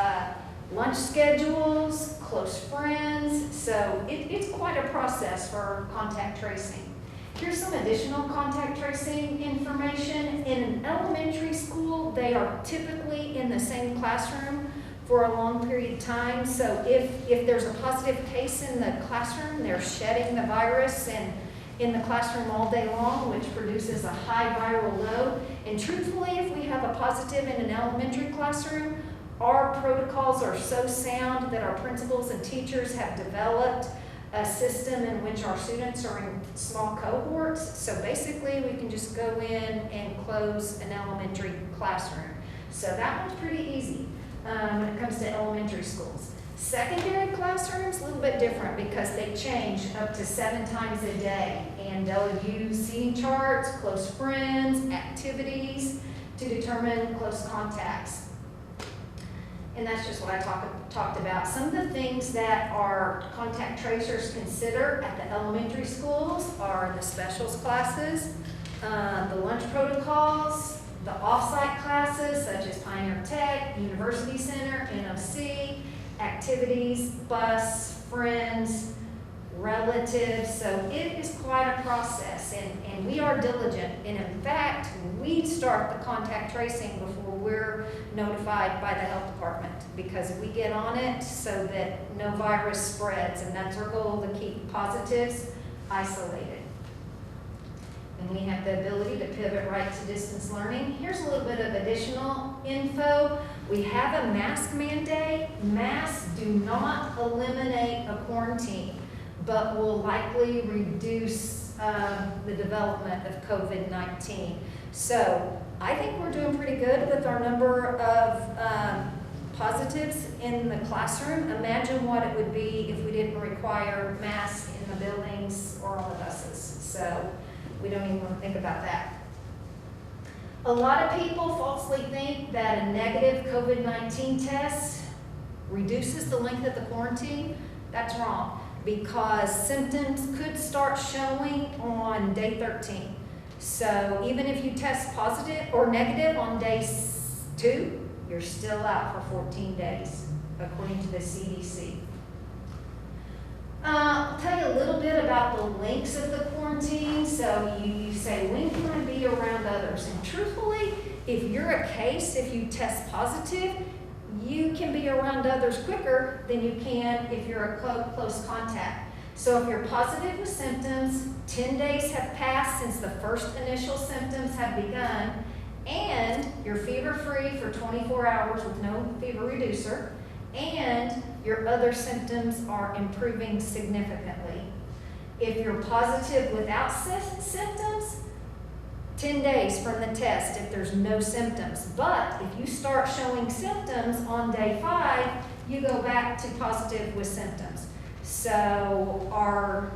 lunch schedules, close friends, so it's quite a process for contact tracing. Here's some additional contact tracing information. In an elementary school, they are typically in the same classroom for a long period of time, so if there's a positive case in the classroom, they're shedding the virus and in the classroom all day long, which produces a high viral load. And truthfully, if we have a positive in an elementary classroom, our protocols are so sound that our principals and teachers have developed a system in which our students are in small cohorts. So basically, we can just go in and close an elementary classroom. So that one's pretty easy when it comes to elementary schools. Secondary classrooms, a little bit different because they change up to 7 times a day. And they'll use seating charts, close friends, activities to determine close contacts. And that's just what I talked about. Some of the things that our contact tracers consider at the elementary schools are the specials classes, the lunch protocols, the off-site classes such as Pioneer Tech, University Center, NOC, activities, bus, friends, relatives. So it is quite a process, and we are diligent. And in fact, we start the contact tracing before we're notified by the health department because we get on it so that no virus spreads, and that's our goal, to keep positives isolated. And we have the ability to pivot right to distance learning. Here's a little bit of additional info. We have a mask mandate. Masks do not eliminate a quarantine, but will likely reduce the development of COVID-19. So I think we're doing pretty good with our number of positives in the classroom. Imagine what it would be if we didn't require masks in the buildings or on the buses. So we don't even want to think about that. A lot of people falsely think that a negative COVID-19 test reduces the length of the quarantine. That's wrong, because symptoms could start showing on day 13. So even if you test positive or negative on day 2, you're still out for 14 days, according to the CDC. I'll tell you a little bit about the lengths of the quarantine. So you say, when can I be around others? And truthfully, if you're a case, if you test positive, you can be around others quicker than you can if you're a close contact. So if you're positive with symptoms, 10 days have passed since the first initial symptoms have begun, and you're fever-free for 24 hours with no fever reducer, and your other symptoms are improving significantly. If you're positive without symptoms, 10 days from the test if there's no symptoms. But if you start showing symptoms on day 5, you go back to positive with symptoms. So our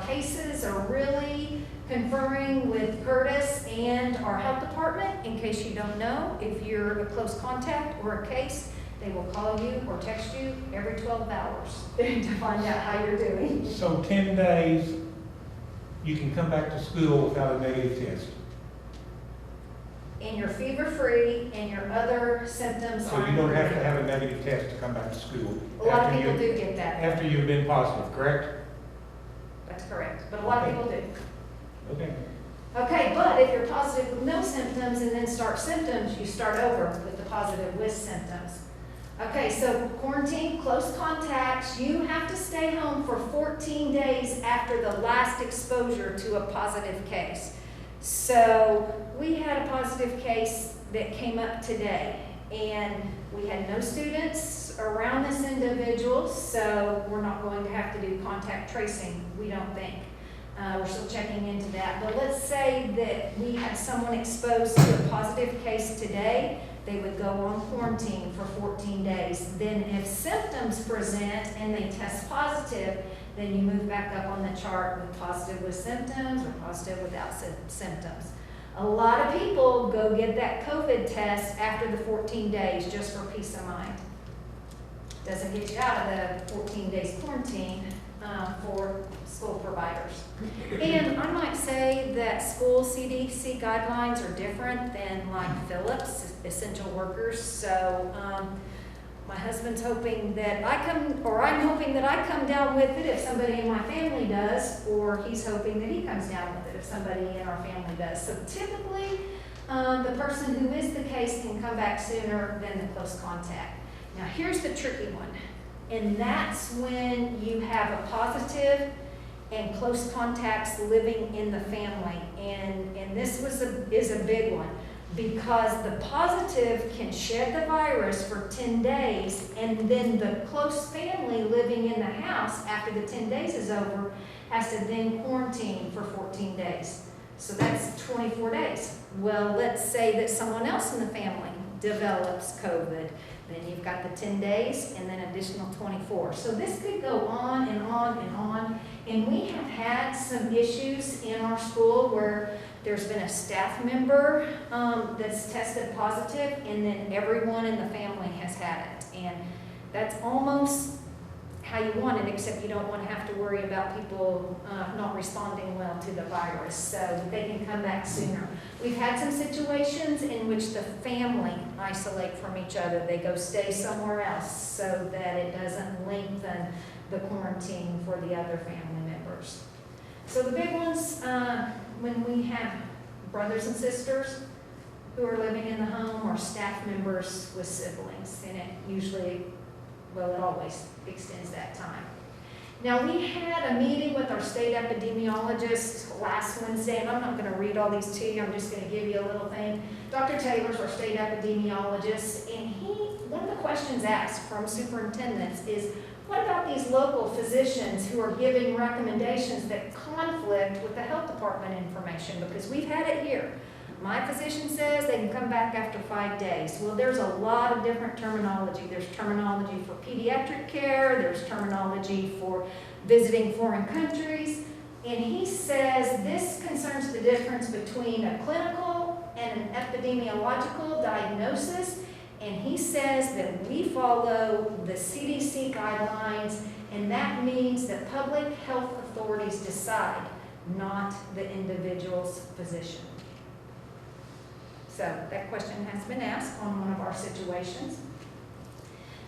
cases are really conferring with Curtis and our health department. In case you don't know, if you're a close contact or a case, they will call you or text you every 12 hours to find out how you're doing. So 10 days, you can come back to school without a negative test. And you're fever-free and your other symptoms So are you don't have to improving. have a negative test to come back to school. A lot of after people you- do get that. After you've been positive, correct? That's correct, but a lot of people do. Okay. Okay, but if you're positive with no symptoms and then start symptoms, you start over with the positive with symptoms. Okay, so quarantine, close contacts, you have to stay home for 14 days after the last exposure to a positive case. So we had a positive case that came up today, and we had no students around this individual, so we're not going to have to do contact tracing, we don't think. We're still checking into that. But let's say that we had someone exposed to a positive case today, they would go on quarantine for 14 days. Then if symptoms present and they test positive, then you move back up on the chart with positive with symptoms or positive without symptoms. A lot of people go get that COVID test after the 14 days just for peace of mind. Doesn't get you out of the 14 days quarantine for school providers. And I might say that school CDC guidelines are different than like Phillips, essential workers. So my husband's hoping that I'm hoping that I come down with it if somebody in my family does, or he's hoping that he comes down with it if somebody in our family does. So typically, the person who is the case can come back sooner than the close contact. Now here's the tricky one, and that's when you have a positive and close contacts living in the family. And this is a big one, because the positive can shed the virus for 10 days, and then the close family living in the house after the 10 days is over has to then quarantine for 14 days. So that's 24 days. Well, let's say that someone else in the family develops COVID. Then you've got the 10 days and then additional 24. So this could go on and on and on. And we have had some issues in our school where there's been a staff member that's tested positive, and then everyone in the family has had it. And that's almost how you want it, except you don't want to have to worry about people not responding well to the virus, so they can come back sooner. We've had some situations in which the family isolate from each other. They go stay somewhere else so that it doesn't lengthen the quarantine for the other family members. So the big ones, when we have brothers and sisters who are living in the home, or staff members with siblings, and it usually, well, it always extends that time. Now, we had a meeting with our state epidemiologist last Wednesday, and I'm not going to read all these to you, I'm just going to give you a little thing. Dr. Taylor's our state epidemiologist, and one of the questions asked from superintendents is, what about these local physicians who are giving recommendations that conflict with the health department information? Because we've had it here. My physician says they can come back after 5 days. Well, there's a lot of different terminology. There's terminology for pediatric care. There's terminology for visiting foreign countries. And he says this concerns the difference between a clinical and an epidemiological diagnosis. And he says that we follow the CDC guidelines, and that means that public health authorities decide, not the individual's physician. So that question has been asked on one of our situations.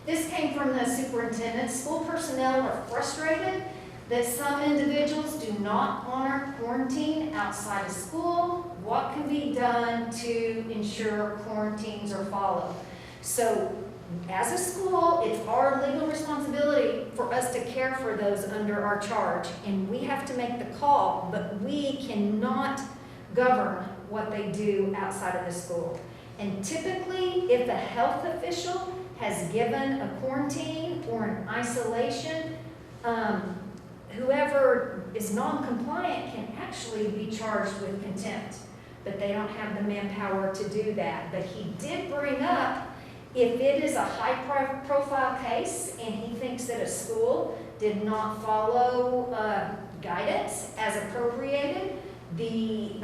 This came from the superintendent. School personnel are frustrated that some individuals do not honor quarantine outside of school. What can be done to ensure quarantines are followed? So as a school, it's our legal responsibility for us to care for those under our charge, and we have to make the call, but we cannot govern what they do outside of the school. And typically, if a health official has given a quarantine or an isolation, whoever is non-compliant can actually be charged with contempt, but they don't have the manpower to do that. But he did bring up, if it is a high-profile case and he thinks that a school did not follow guidance as appropriated, the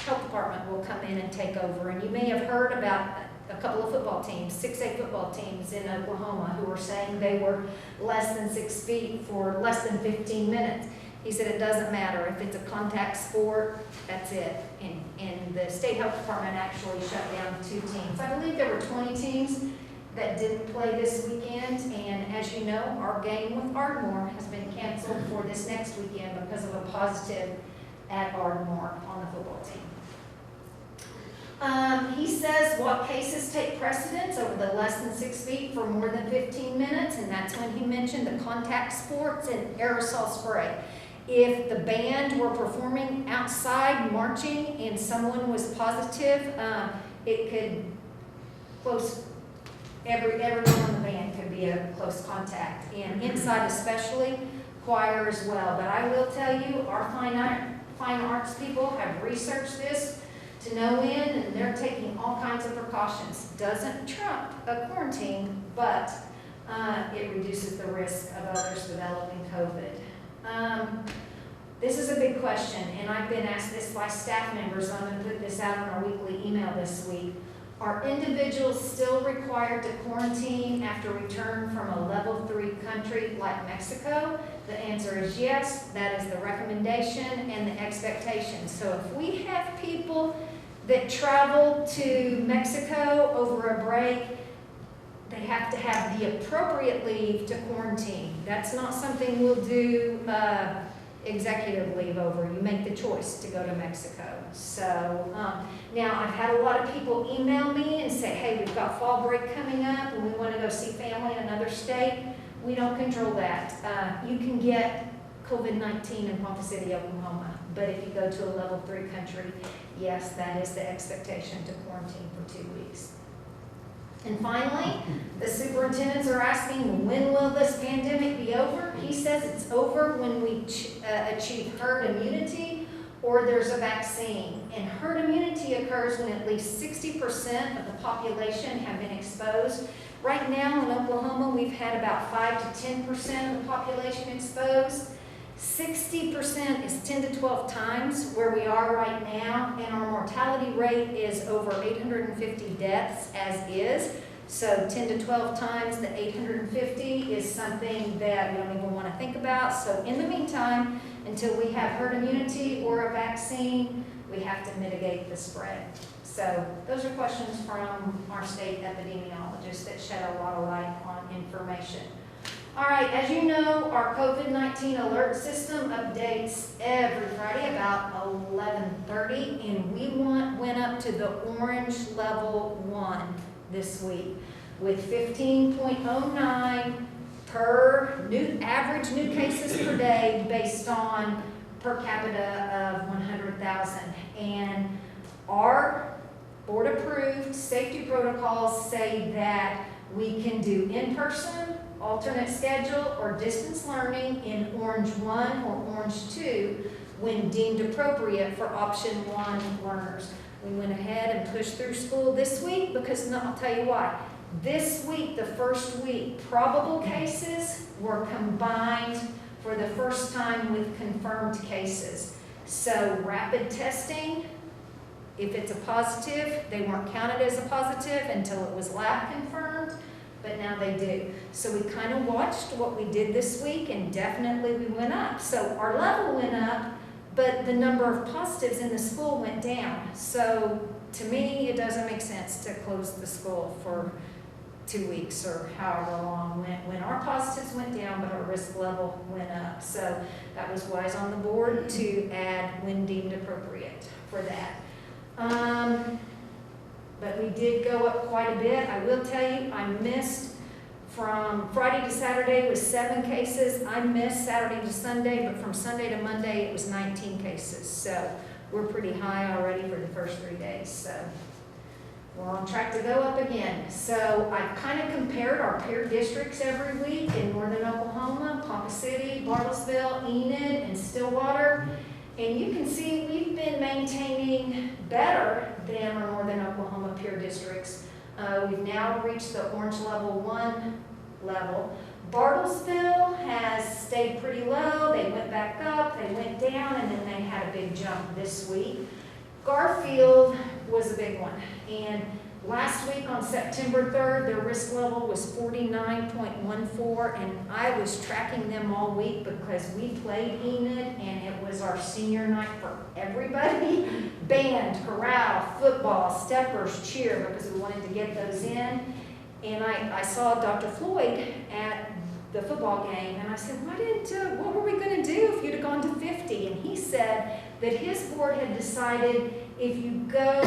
health department will come in and take over. And you may have heard about a couple of football teams, 6A football teams in Oklahoma, who were saying they were less than 6 feet for less than 15 minutes. He said it doesn't matter. If it's a contact sport, that's it. And the state health department actually shut down 2 teams. I believe there were 20 teams that didn't play this weekend. And as you know, our game with Ardmore has been canceled for this next weekend because of a positive at Ardmore on the football team. He says what cases take precedence over the less than 6 feet for more than 15 minutes, and that's when he mentioned the contact sports and aerosol spray. If the band were performing outside marching and someone was positive, it could close, everyone on the band could be a close contact, and inside especially, choir as well. But I will tell you, our fine arts people have researched this to no end, and they're taking all kinds of precautions. Doesn't trump a quarantine, but it reduces the risk of others developing COVID. This is a big question, and I've been asked this by staff members. I'm going to put this out on our weekly email this week. Are individuals still required to quarantine after return from a level 3 country like Mexico? The answer is yes. That is the recommendation and the expectation. So if we have people that travel to Mexico over a break, they have to have the appropriate leave to quarantine. That's not something we'll do executive leave over. You make the choice to go to Mexico. So now I've had a lot of people email me and say, hey, we've got fall break coming up and we want to go see family in another state. We don't control that. You can get COVID-19 in Ponca City, Oklahoma, but if you go to a level 3 country, yes, that is the expectation, to quarantine for 2 weeks. And finally, the superintendents are asking, when will this pandemic be over? He says it's over when we achieve herd immunity or there's a vaccine. And herd immunity occurs when at least 60% of the population have been exposed Right now in Oklahoma, we've had about 5 to 10% of the population exposed. 60% is 10 to 12 times where we are right now, and our mortality rate is over 850 deaths as is. So 10 to 12 times the 850 is something that we don't even want to think about. So in the meantime, until we have herd immunity or a vaccine, we have to mitigate the spread. So those are questions from our state epidemiologist that shed a lot of light on information. All right, as you know, our COVID-19 alert system updates every Friday about 11:30, and we went up to the orange level 1 this week with 15.09 per average new cases per day based on per capita of 100,000. And our board-approved safety protocols say that we can do in-person, alternate schedule, or distance learning in orange 1 or orange 2 when deemed appropriate for option 1 learners. We went ahead and pushed through school this week because, I'll tell you why. This week, the first week, probable cases were combined for the first time with confirmed cases. So rapid testing, if it's a positive, they weren't counted as a positive until it was lab confirmed, but now they do. So we kind of watched what we did this week, and definitely we went up. So our level went up, but the number of positives in the school went down. So to me, it doesn't make sense to close the school for 2 weeks or however long when our positives went down, but our risk level went up. So that was wise on the board to add when deemed appropriate for that. But we did go up quite a bit. I will tell you, I missed from Friday to Saturday was 7 cases. I missed Saturday to Sunday, but from Sunday to Monday, it was 19 cases. So we're pretty high already for the first 3 days. So we're on track to go up again. So I kind of compared our peer districts every week in northern Oklahoma, Ponca City, Bartlesville, Enid, and Stillwater. And you can see we've been maintaining better than our northern Oklahoma peer districts. We've now reached the orange level 1 level. Bartlesville has stayed pretty low. They went back up, they went down, and then they had a big jump this week. Garfield was a big one. And last week on September 3rd, their risk level was 49.14, and I was tracking them all week because we played Enid, and it was our senior night for everybody. Band, chorale, football, steppers, cheer, because we wanted to get those in. And I saw Dr. Floyd at the football game, and I said, what were we going to do if you'd have gone to 50? And he said that his board had decided if you go,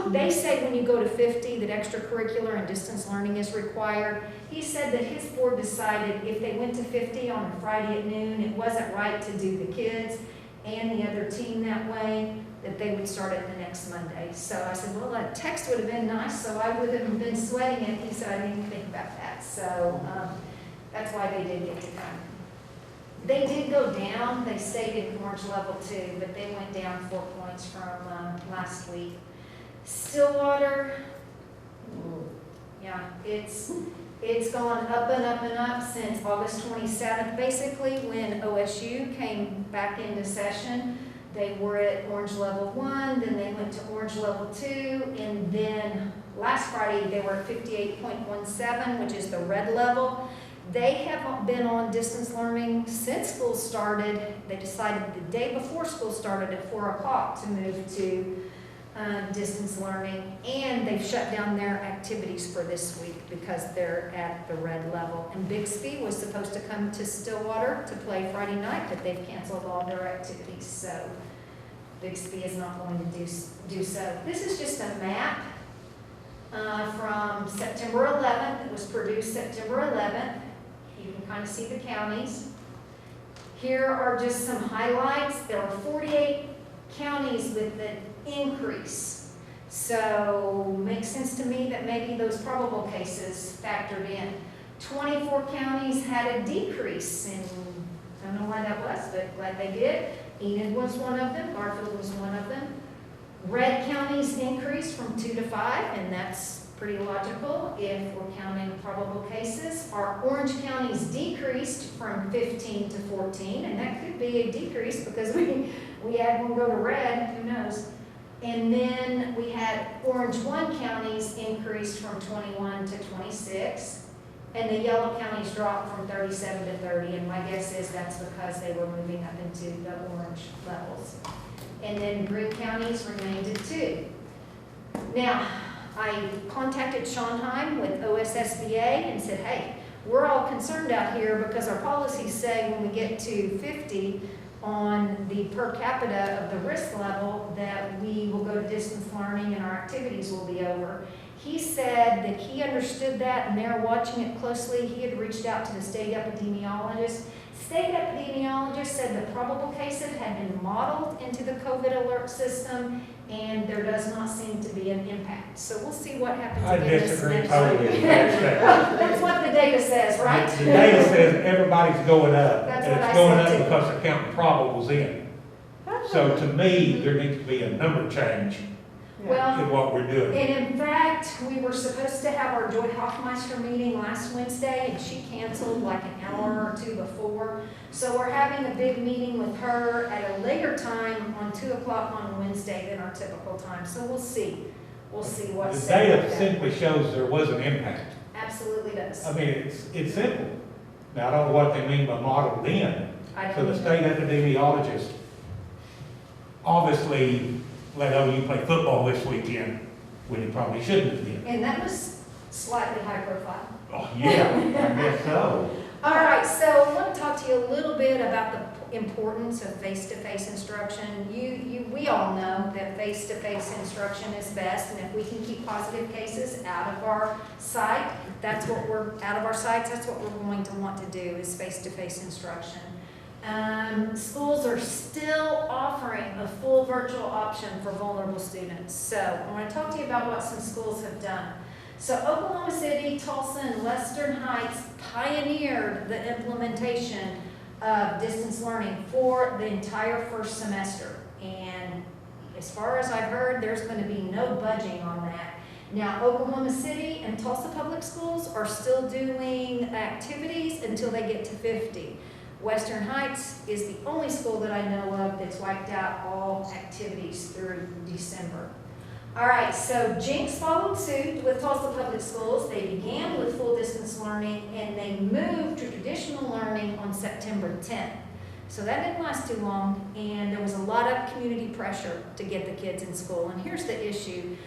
they say when you go to 50 that extracurricular and distance learning is required. He said that his board decided if they went to 50 on a Friday at noon, it wasn't right to do the kids and the other team that way, that they would start it the next Monday. So I said, well, a text would have been nice, so I would have been sweating it. He said, I didn't think about that. So that's why they did get to come. They did go down. They stayed in orange level 2, but they went down 4 points from last week. Stillwater, yeah, it's gone up and up and up since August 27th. Basically, when OSU came back into session, they were at orange level 1, then they went to orange level 2, and then last Friday they were at 58.17, which is the red level. They have been on distance learning since school started. They decided the day before school started at 4 o'clock to move to distance learning, and they've shut down their activities for this week because they're at the red level. And Bixby was supposed to come to Stillwater to play Friday night, but they've canceled all their activities, so Bixby is not going to do so. This is just a map from September 11th. It was produced September 11th. You can kind of see the counties. Here are just some highlights. There were 48 counties with an increase. So makes sense to me that maybe those probable cases factored in. 24 counties had a decrease, and I don't know why that was, but glad they did. Enid was one of them. Garfield was one of them. Red counties increased from 2 to 5, and that's pretty logical if we're counting probable cases. Our orange counties decreased from 15 to 14, and that could be a decrease because we had one go to red, who knows. And then we had orange 1 counties increased from 21 to 26, and the yellow counties dropped from 37 to 30, and my guess is that's because they were moving up into the orange levels. And then green counties remained at 2. Now, I contacted Schonheim with OSSBA and said, hey, we're all concerned out here because our policies say when we get to 50 on the per capita of the risk level that we will go to distance learning and our activities will be over. He said that he understood that and they're watching it closely. He had reached out to the state epidemiologist. State epidemiologist said the probable cases had been modeled into the COVID alert system and there does not seem to be an impact. So we'll see what happens I again this disagree next totally week. with that statement. That's what the data says, right? The data says everybody's going up. That's And what I it's going said up too. because they're counting probables in. So to me, there needs to be a number change Well, in what we're doing. and in fact, we were supposed to have our Joy Hoffmeister meeting last Wednesday, and she canceled like an hour or 2 before. So we're having a big meeting with her at a later time on 2 o'clock on Wednesday than our typical time. So we'll see. We'll see The what's said. data about that. simply shows there was an impact. Absolutely does. I mean, it's simple. Now, I don't know what they mean by modeled in. I So the don't state know. epidemiologist obviously let OU play football this weekend when he probably shouldn't have been. And that was slightly high profile. Oh, yeah, I guess so. All right, so I want to talk to you a little bit about the importance of face-to-face instruction. We all know that face-to-face instruction is best, and if we can keep positive cases out of our site, that's what we're going to want to do is face-to-face instruction. Schools are still offering a full virtual option for vulnerable students. So I want to talk to you about what some schools have done. So Oklahoma City, Tulsa, and Western Heights pioneered the implementation of distance learning for the entire first semester. And as far as I've heard, there's going to be no budging on that. Now, Oklahoma City and Tulsa Public Schools are still doing activities until they get to 50. Western Heights is the only school that I know of that's wiped out all activities through December. All right, so Jinx followed suit with Tulsa Public Schools. They began with full distance learning and they moved to traditional learning on September 10th. So that didn't last too long and there was a lot of community pressure to get the kids in school. And here's the issue.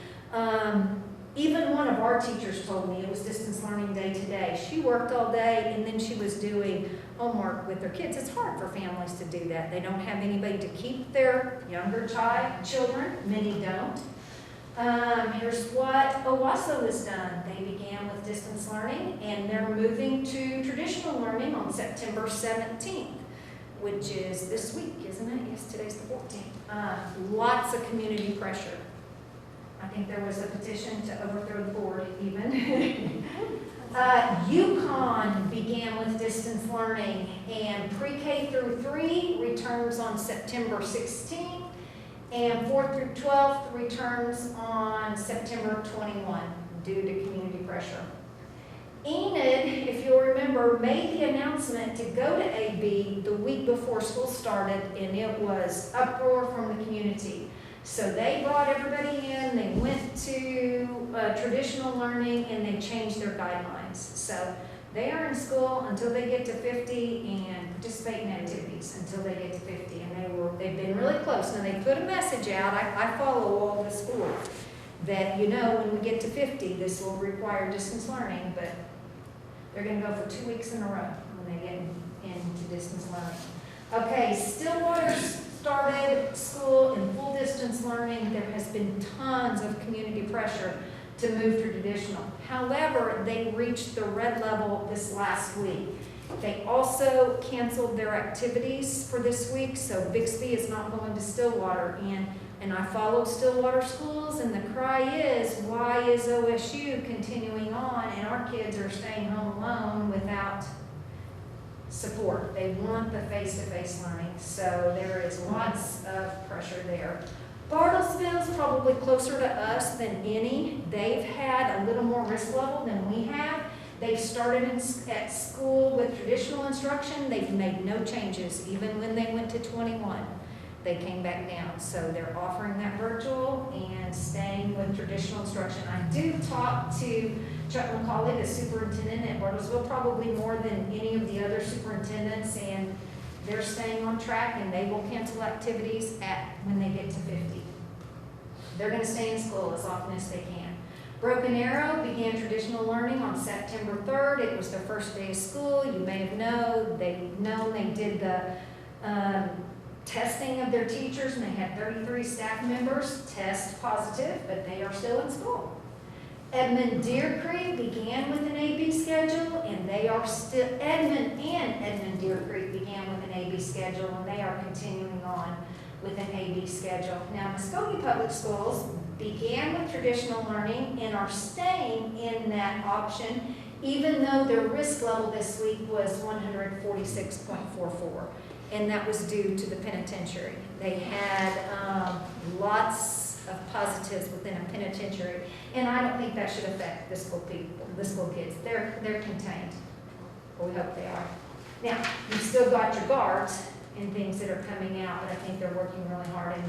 Even one of our teachers told me it was distance learning day today. She worked all day and then she was doing homework with their kids. It's hard for families to do that. They don't have anybody to keep their younger children. Many don't. Here's what Owasso has done. They began with distance learning and they're moving to traditional learning on September 17th, which is this week, isn't it? Yes, today's the 14th. Lots of community pressure. I think there was a petition to overthrow the board even. Yukon began with distance learning and pre-K through 3 returns on September 16th and 4th through 12th returns on September 21 due to community pressure. Enid, if you'll remember, made the announcement to go to AB the week before school started and it was uproar from the community. So they brought everybody in, they went to traditional learning, and they changed their guidelines. So they are in school until they get to 50 and participate in activities until they get to 50. And they've been really close. Now they put a message out, I follow all the schools, that when we get to 50, this will require distance learning, but they're going to go for 2 weeks in a row when they get into distance learning. Okay, Stillwater started school in full distance learning. There has been tons of community pressure to move to traditional. However, they reached the red level this last week. They also canceled their activities for this week, so Bixby is not going to Stillwater. And I followed Stillwater schools, and the cry is, why is OSU continuing on and our kids are staying home alone without support. They want the face-to-face learning, so there is lots of pressure there. Bartlesville's probably closer to us than any. They've had a little more risk level than we have. They've started at school with traditional instruction. They've made no changes, even when they went to 21. They came back down. So they're offering that virtual and staying with traditional instruction. I do talk to Chuck McCauley, the superintendent at Bartlesville, probably more than any of the other superintendents, and they're staying on track, and they will cancel activities when they get to 50. They're going to stay in school as often as they can. Broken Arrow began traditional learning on September 3rd. It was their first day of school. You may have known they did the testing of their teachers, and they had 33 staff members test positive, but they are still in school. Edmond Deer Creek began with an AB schedule, and they are still, Edmond Deer Creek began with an AB schedule, and they are continuing on with an AB schedule. Now, Muskogee Public Schools began with traditional learning and are staying in that option, even though their risk level this week was 146.44, and that was due to the penitentiary. They had lots of positives within a penitentiary, and I don't think that should affect the school kids. They're contained, or we hope they are. Now, you've still got your guards and things that are coming out, but I think they're working really hard in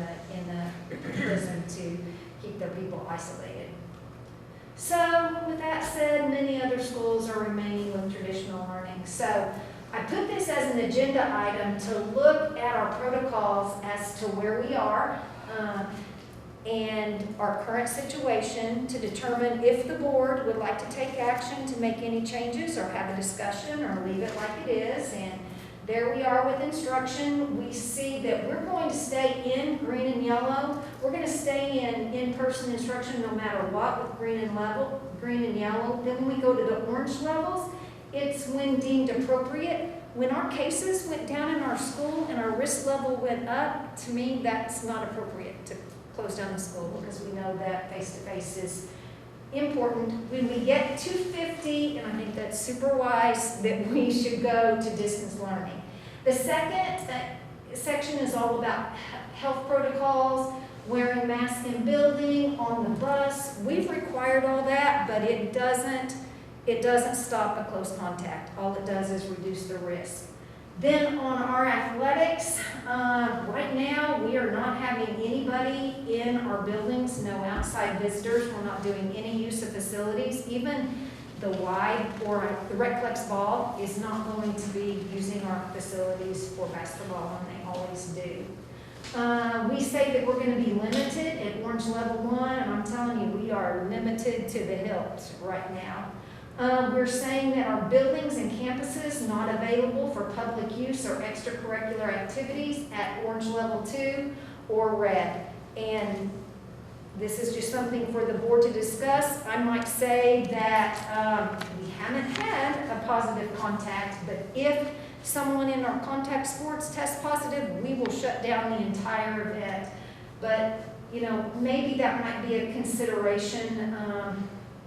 the prison to keep their people isolated. So, with that said, many other schools are remaining with traditional learning. So, I put this as an agenda item to look at our protocols as to where we are and our current situation, to determine if the board would like to take action to make any changes or have a discussion or leave it like it is. And there we are with instruction. We see that we're going to stay in green and yellow. We're going to stay in-person instruction no matter what with green and yellow. Then when we go to the orange levels, it's when deemed appropriate. When our cases went down in our school and our risk level went up, to me, that's not appropriate to close down the school, because we know that face-to-face is important. When we get to 50, and I think that's super wise, that we should go to distance learning. The second section is all about health protocols, wearing masks in building, on the bus. We've required all that, but it doesn't stop a close contact. All it does is reduce the risk. Then on our athletics, right now we are not having anybody in our buildings, no outside visitors. We're not doing any use of facilities. Even the wide or the Recflex ball is not going to be using our facilities for basketball, and they always do. We say that we're going to be limited at Orange Level 1, and I'm telling you, we are limited to the hilt right now. We're saying that our buildings and campuses not available for public use or extracurricular activities at Orange Level 2 or Red. And this is just something for the board to discuss. I might say that we haven't had a positive contact, but if someone in our contact sports tests positive, we will shut down the entire event. But, you know, maybe that might be a consideration,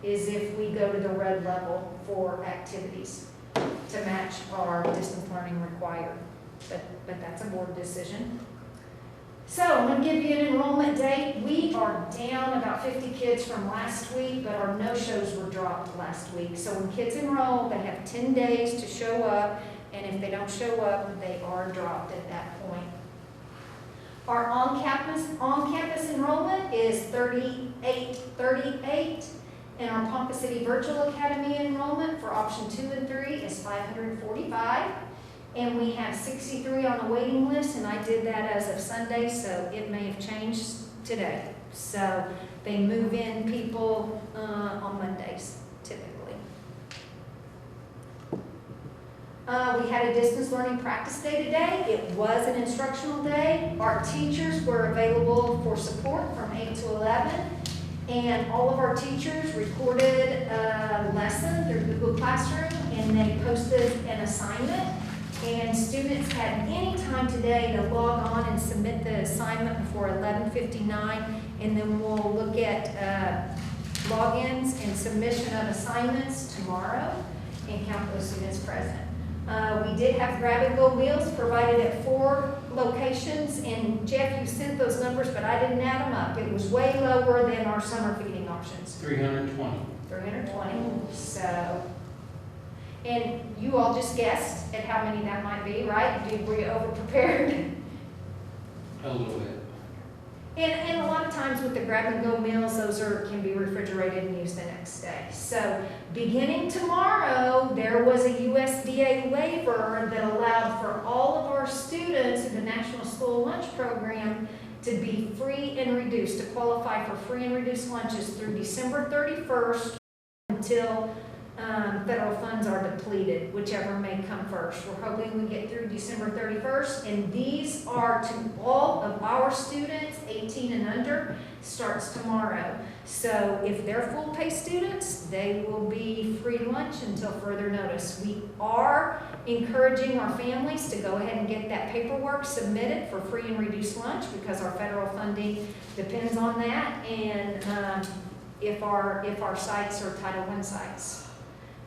is if we go to the red level for activities to match our distance learning required. But that's a board decision. So I'm going to give you an enrollment date. We are down about 50 kids from last week, but our no-shows were dropped last week. So when kids enroll, they have 10 days to show up, and if they don't show up, they are dropped at that point. Our on-campus enrollment is 3838, and our Ponca City Virtual Academy enrollment for option 2 and 3 is 545. And we have 63 on the waiting list, and I did that as of Sunday, so it may have changed today. So they move in people on Mondays, typically. We had a distance learning practice day today. It was an instructional day. Our teachers were available for support from 8 to 11. And all of our teachers recorded a lesson through Google Classroom, and they posted an assignment. And students had any time today to log on and submit the assignment before 11:59, and then we'll look at logins and submission of assignments tomorrow and count those students present. We did have grab-and-go meals provided at 4 locations, and Jeff, you sent those numbers, but I didn't add them up. It was way lower than our summer feeding options. 320. 320, so. And you all just guessed at how many that might be, right? Were you over-prepared? A little bit. And a lot of times with the grab-and-go meals, those can be refrigerated and used the next day. So beginning tomorrow, there was a USDA waiver that allowed for all of our students in the National School Lunch Program to be free and reduced, to qualify for free and reduced lunches through December 31st until federal funds are depleted, whichever may come first. We're hoping we get through December 31st, and these are to all of our students, 18 and under, starts tomorrow. So if they're full pay students, they will be free lunch until further notice. We are encouraging our families to go ahead and get that paperwork submitted for free and reduced lunch because our federal funding depends on that, and if our sites are Title I sites.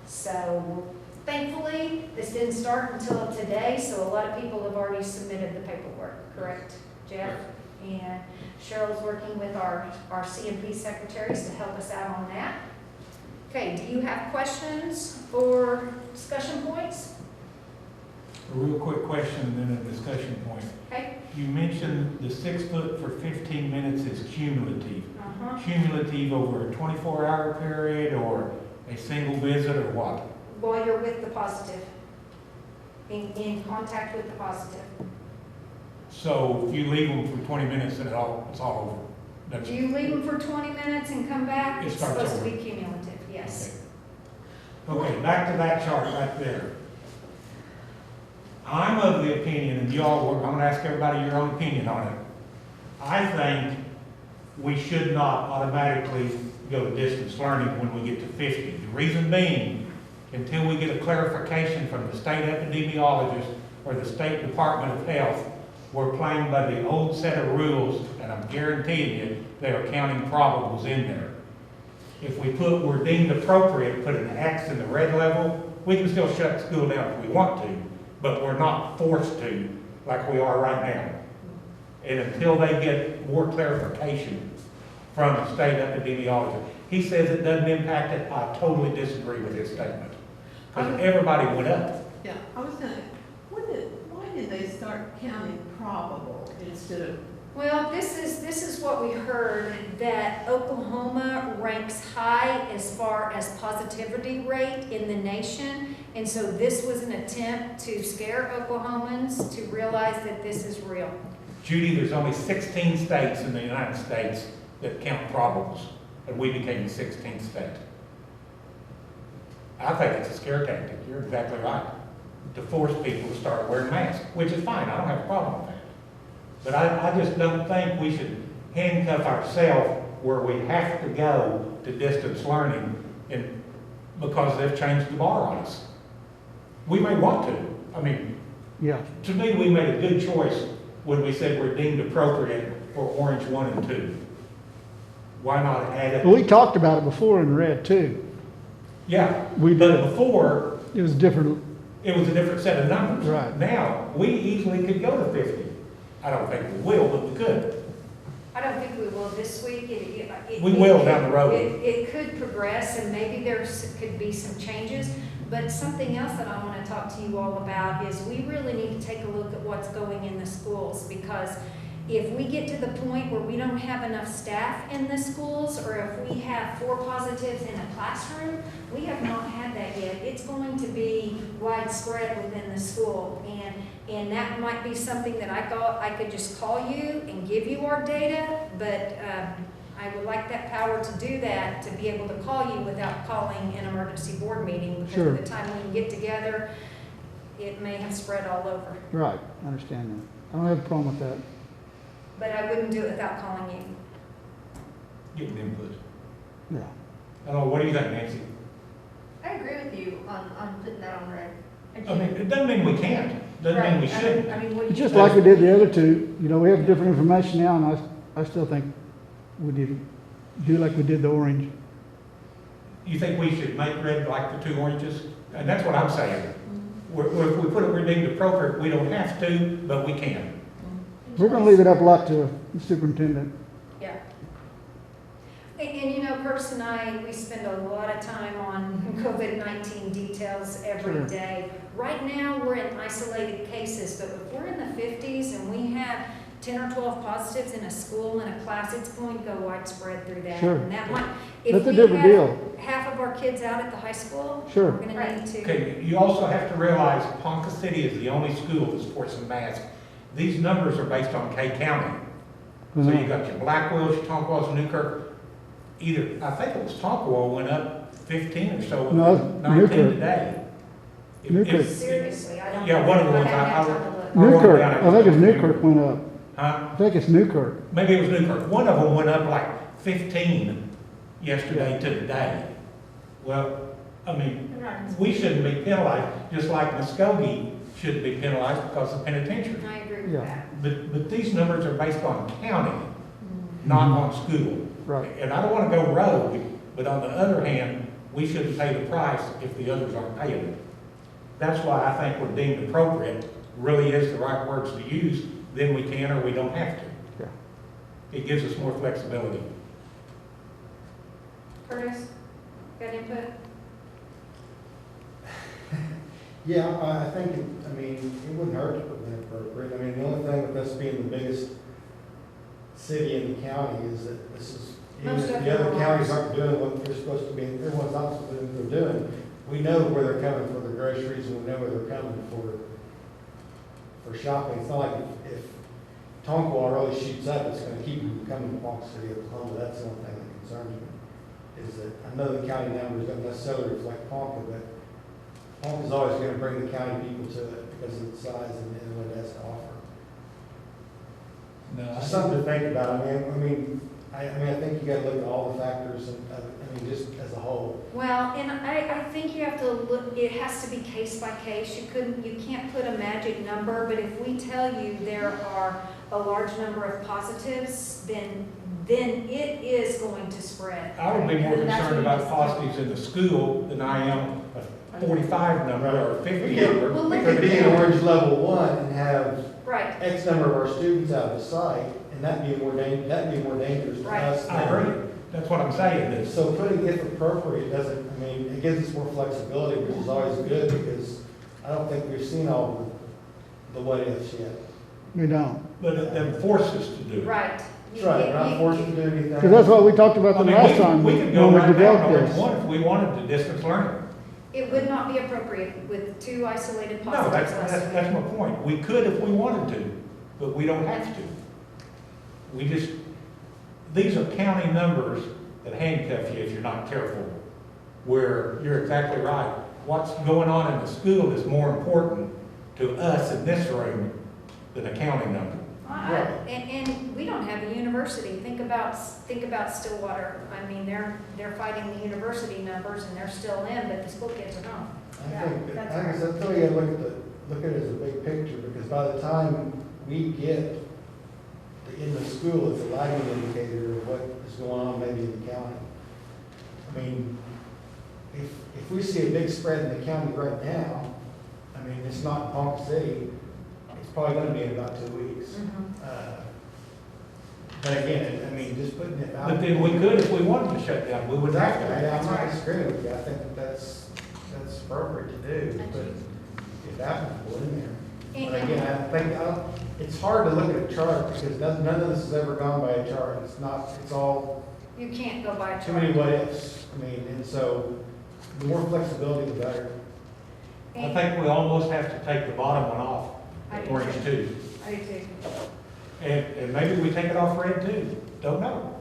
So thankfully, this didn't start until today, so a lot of people have already submitted the paperwork, correct, Jeff? And Cheryl's working with our CMP secretaries to help us out on that. Okay, do you have questions or discussion points? A real quick question and then a discussion point. Okay. You mentioned the 6 foot for 15 minutes is cumulative. Uh-huh. Cumulative over a 24-hour period or a single visit or what? While you're with the positive, in contact with the positive. So if you leave them for 20 minutes, then it's all over. That's Do you leave them for 20 minutes and come back? It It's starts supposed to over. be cumulative, yes. Okay, back to that chart right there. I'm of the opinion, and y'all, I'm going to ask everybody your own opinion on it. I think we should not automatically go to distance learning when we get to 50. The reason being, until we get a clarification from the state epidemiologist or the State Department of Health, we're playing by the old set of rules, and I'm guaranteeing you they are counting probables in there. If we put we're deemed appropriate, put an X in the red level, we can still shut school down if we want to, but we're not forced to like we are right now. And until they get more clarification from the state epidemiologist, he says it doesn't impact it. I totally disagree with his statement. Because everybody went up. Yeah, I was gonna, why did they start counting probable instead of? Well, this is what we heard, that Oklahoma ranks high as far as positivity rate in the nation. And so this was an attempt to scare Oklahomans to realize that this is real. Judy, there's only 16 states in the United States that count probables, and we became the 16th state. I think it's a scare tactic. You're exactly right. To force people to start wearing masks, which is fine. I don't have a problem with that. But I just don't think we should handcuff ourselves where we have to go to distance learning because they've changed the bar on us. We may want to. I mean, Yeah. to me, we made a good choice when we said we're deemed appropriate for orange 1 and 2. Why not add it? Well, we talked about it before in red too. Yeah, We but did. before, It was different. it was a different set of numbers. Right. Now, we easily could go to 50. I don't think we will, but we could. I don't think we will this week. We will down the road. It could progress, and maybe could be some changes. But something else that I want to talk to you all about is we really need to take a look at what's going in the schools, because if we get to the point where we don't have enough staff in the schools, or if we have 4 positives in a classroom, we have not had that yet. It's going to be widespread within the school, and that might be something that I thought I could just call you and give you our data, but I would like that power to do that, to be able to call you without calling an emergency board meeting, because Sure. by the time we can get together, it may have spread all over. Right, I understand that. I don't have a problem with that. But I wouldn't do it without calling you. Getting input. Yeah. I don't know, what do you think, Nancy? I agree with you on putting that on red. I mean, it doesn't mean we can't. Doesn't mean we Right. shouldn't. I mean, what do It's you just think? like we did the other two. You know, we have different information now, and I still think we did do like we did the orange. You think we should make red like the 2 oranges? And that's what I'm saying. If we put it, we're deemed appropriate, we don't have to, but we can. We're gonna leave it up a lot to the superintendent. Yeah. And you know, Curtis and I, we spend a lot of time on COVID-19 details every Sure. day. Right now, we're in isolated cases, but if we're in the 50s and we have 10 or 12 positives in a school, in a class, it's going to go widespread through that. Sure. And that might, if That's a we different have deal. half of our kids out at the high school, Sure. we're going to need to. Okay, you also have to realize Ponca City is the only school that sports a mask. These numbers are based on K County. So you got your Blackwells, your Tonkawas, Newkirk. Either, I think it was Tonkawa went up 15 or so, No, it was 19 Newkirk. today. Newkirk. Seriously, I don't. Yeah, one of the ones haven't I had time to look. Newkirk, I think it's Newkirk went up. Huh? I think it's Newkirk. Maybe it was Newkirk. One of them went up like 15 yesterday to today. Well, I mean, we shouldn't be penalized, just like Muskogee shouldn't be penalized because of penitentiary. I agree with Yeah. that. But these numbers are based on county, not on school. Right. And I don't want to go rogue, but on the other hand, we shouldn't pay the price if the others aren't paying it. That's why I think we're deemed appropriate, really is the right words to use, then we can or we don't have to. Yeah. It gives us more flexibility. Curtis, got input? Yeah, I think, it wouldn't hurt to put that appropriate. I mean, the only thing with us being the biggest city in the county is that this is, even Most if of the other them are. counties aren't doing what they're supposed to be, everyone's not supposed to do what they're doing. We know where they're coming for their groceries, and we know where they're coming for shopping. It's not like if Tonkawa really shoots up, it's gonna keep them coming to Ponca City, Oklahoma. That's the only thing that concerns me. Is that, I know the county numbers don't necessarily reflect Ponca, but Ponca's always gonna bring the county people to it because of the size and what it has to offer. No, Just something to think about. I think you gotta look at all the factors and, just as a whole. Well, and I think you have to look, it has to be case by case. You can't put a magic number, but if we tell you there are a large number of positives, then it is going to spread. I would be more And that's concerned what about it is. positives in the school than I am a 45 number or a 50 number. Well, We look could at be in that. orange level 1 and have Right, X number of our students out of the site, and that'd be more dangerous to Right. us. I agree. That's what I'm saying, is So putting if appropriate doesn't, it gives us more flexibility, which is always good, because I don't think we've seen all the what ifs yet. We don't. but it then forces to do it. right. That's right, we're not forced to do anything. Because that's what we talked about I the mean, last time we when could go we right now developed on Orange this. One if we wanted to distance learning. It would not be appropriate with 2 isolated No, positives. that's my point. We could if we wanted to, but we don't have to. These are county numbers that handcuff you if you're not careful, where you're exactly right. What's going on in the school is more important to us in this room than a county number. And we don't have a university. Think about Stillwater. I mean, they're fighting the university numbers and they're still in, but the school kids are not. I think, that's still you gotta look at it as a big picture, because by the time we get in the school, it's a lagging indicator of what is going on maybe in the county. If we see a big spread in the county right now, it's not in Ponca City, it's probably gonna be in about 2 weeks. But again, just putting it out. But then we could if we wanted to shut down, we would have Exactly, to. I'm not disagreeing with you, I think that's appropriate to do, but if applicable in there. But again, it's hard to look at a chart, because none of this has ever gone by a chart, it's all You can't go by a too chart. many what ifs, and so the more flexibility, the better. I think we almost have to take the bottom one off, I do Orange too. 2. I do too. And maybe we take it off Red 2. Don't know.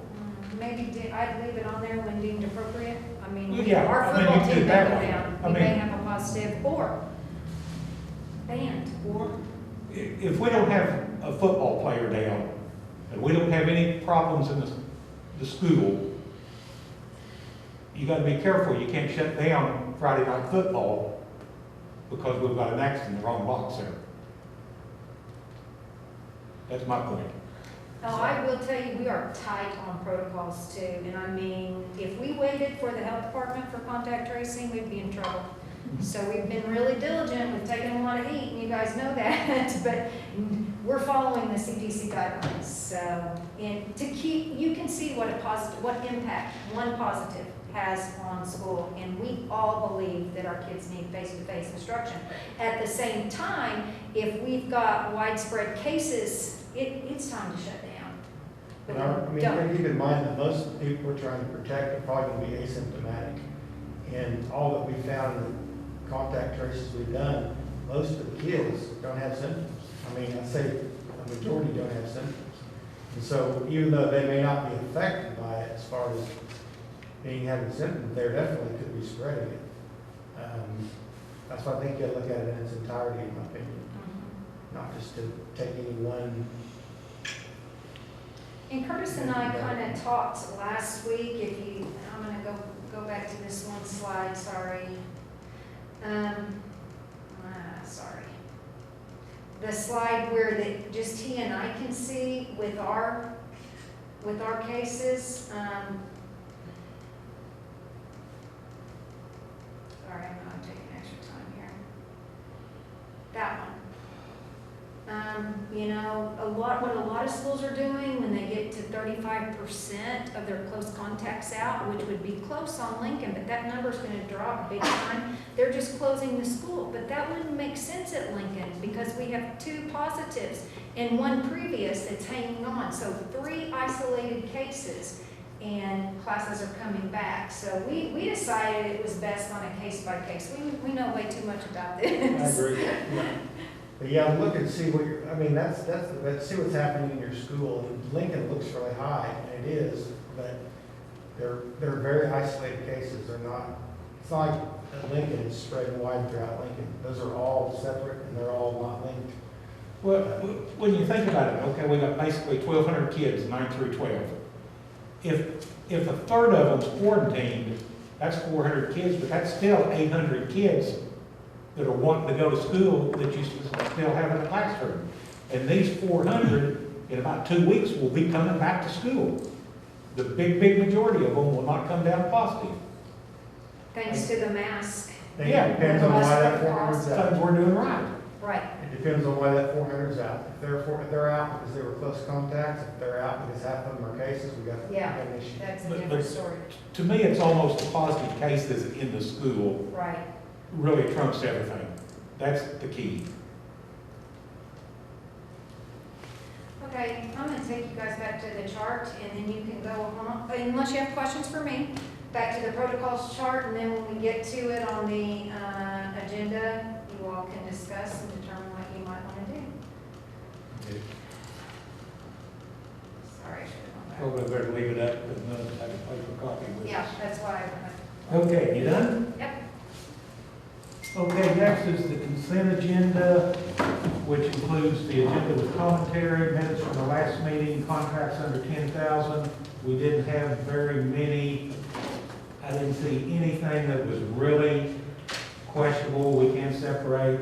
Maybe I'd leave it on there when deemed appropriate. Well, yeah, Our I mean, football you could do team it may that go way. down. I We may mean- have a positive or banned or. If we don't have a football player down, and we don't have any problems in the school, you gotta be careful. You can't shut down Friday night football because we've got an accident in the wrong box there. That's my point. Oh, I will tell you, we are tight on protocols too. And if we waited for the health department for contact tracing, we'd be in trouble. So we've been really diligent, we've taken a lot of heat, and you guys know that, but we're following the CDC guidelines. So, and to keep, you can see what what impact one positive has on school, and we all believe that our kids need face-to-face instruction. At the same time, if we've got widespread cases, it's time to shut down. But I mean, don't. keep in mind that most of the people we're trying to protect are probably going to be asymptomatic. And all that we found in the contact traces we've done, most of the kids don't have symptoms. I mean, I'd say a majority don't have symptoms. And so even though they may not be affected by it as far as having symptoms, they definitely could be spreading it. That's why I think you gotta look at it in its entirety, in my opinion, not just to take any one. And Curtis and I kind of talked last week, I'm gonna go back to this one slide, sorry. Sorry. The slide where just he and I can see with our cases. Sorry, I'm taking extra time here. That one. You know, what a lot of schools are doing when they get to 35% of their close contacts out, which would be close on Lincoln, but that number's gonna drop big time. They're just closing the school, but that wouldn't make sense at Lincoln because we have 2 positives and 1 previous that's hanging on. So 3 isolated cases and classes are coming back. So we decided it was best on a case by case. We know way too much about this. I agree. But yeah, look and see what you're, I mean, that's see what's happening in your school. And Lincoln looks really high, and it is, but they're very isolated cases. They're not, it's not like at Lincoln is spreading wide throughout Lincoln. Those are all separate and they're all not linked. Well, when you think about it, okay, we got basically 1,200 kids, 9 through 12. If a third of them's quarantined, that's 400 kids, but that's still 800 kids that are wanting to go to school that you still have in the classroom. And these 400, in about 2 weeks, will be coming back to school. The big majority of them will not come down positive. Thanks to the mask. Yeah. It depends on why that 400's out. Things we're doing right. Right. It depends on why that 400's out. If they're out because they were close contacts, if they're out because half of them are cases, we got an issue. That's a But- different but- story. To me, it's almost the positive cases in the school Right. really trumps everything. That's the key. Okay, I'm gonna take you guys back to the chart and then you can go on, unless you have questions for me, back to the protocols chart, and then when we get to it on the agenda, you all can discuss and determine what you might want to do. Sorry, I should have gone Probably better leave it up and have a paper copy with back. us. Yeah, that's why Okay, you done? Yep. Okay, next is the consent agenda, which includes the agenda with commentary, minutes from the last meeting, contracts under 10,000. We didn't have very many. I didn't see anything that was really questionable. We can separate.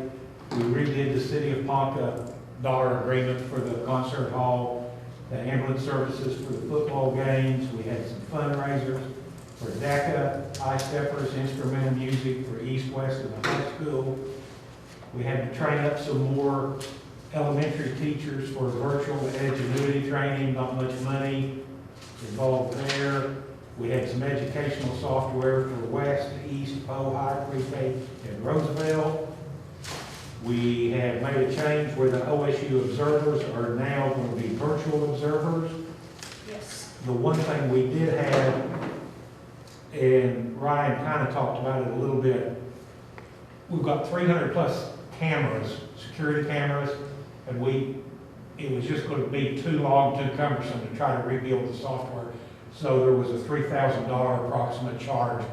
We redid the City of Ponca dollar agreement for the concert hall, the ambulance services for the football games. We had some fundraisers for DECA, High Steppers, instrumental music for East West and the high school. We had to train up some more elementary teachers for virtual edgenuity training, not much money involved there. We had some educational software for West, East, High, Pre-K, and Roosevelt. We have made a change where the OSU observers are now going to be virtual observers. Yes. The one thing we did have, and Ryan kind of talked about it a little bit, we've got 300 plus cameras, security cameras, and it was just going to be too long, too cumbersome to try to rebuild the software. So there was a $3,000 approximate charge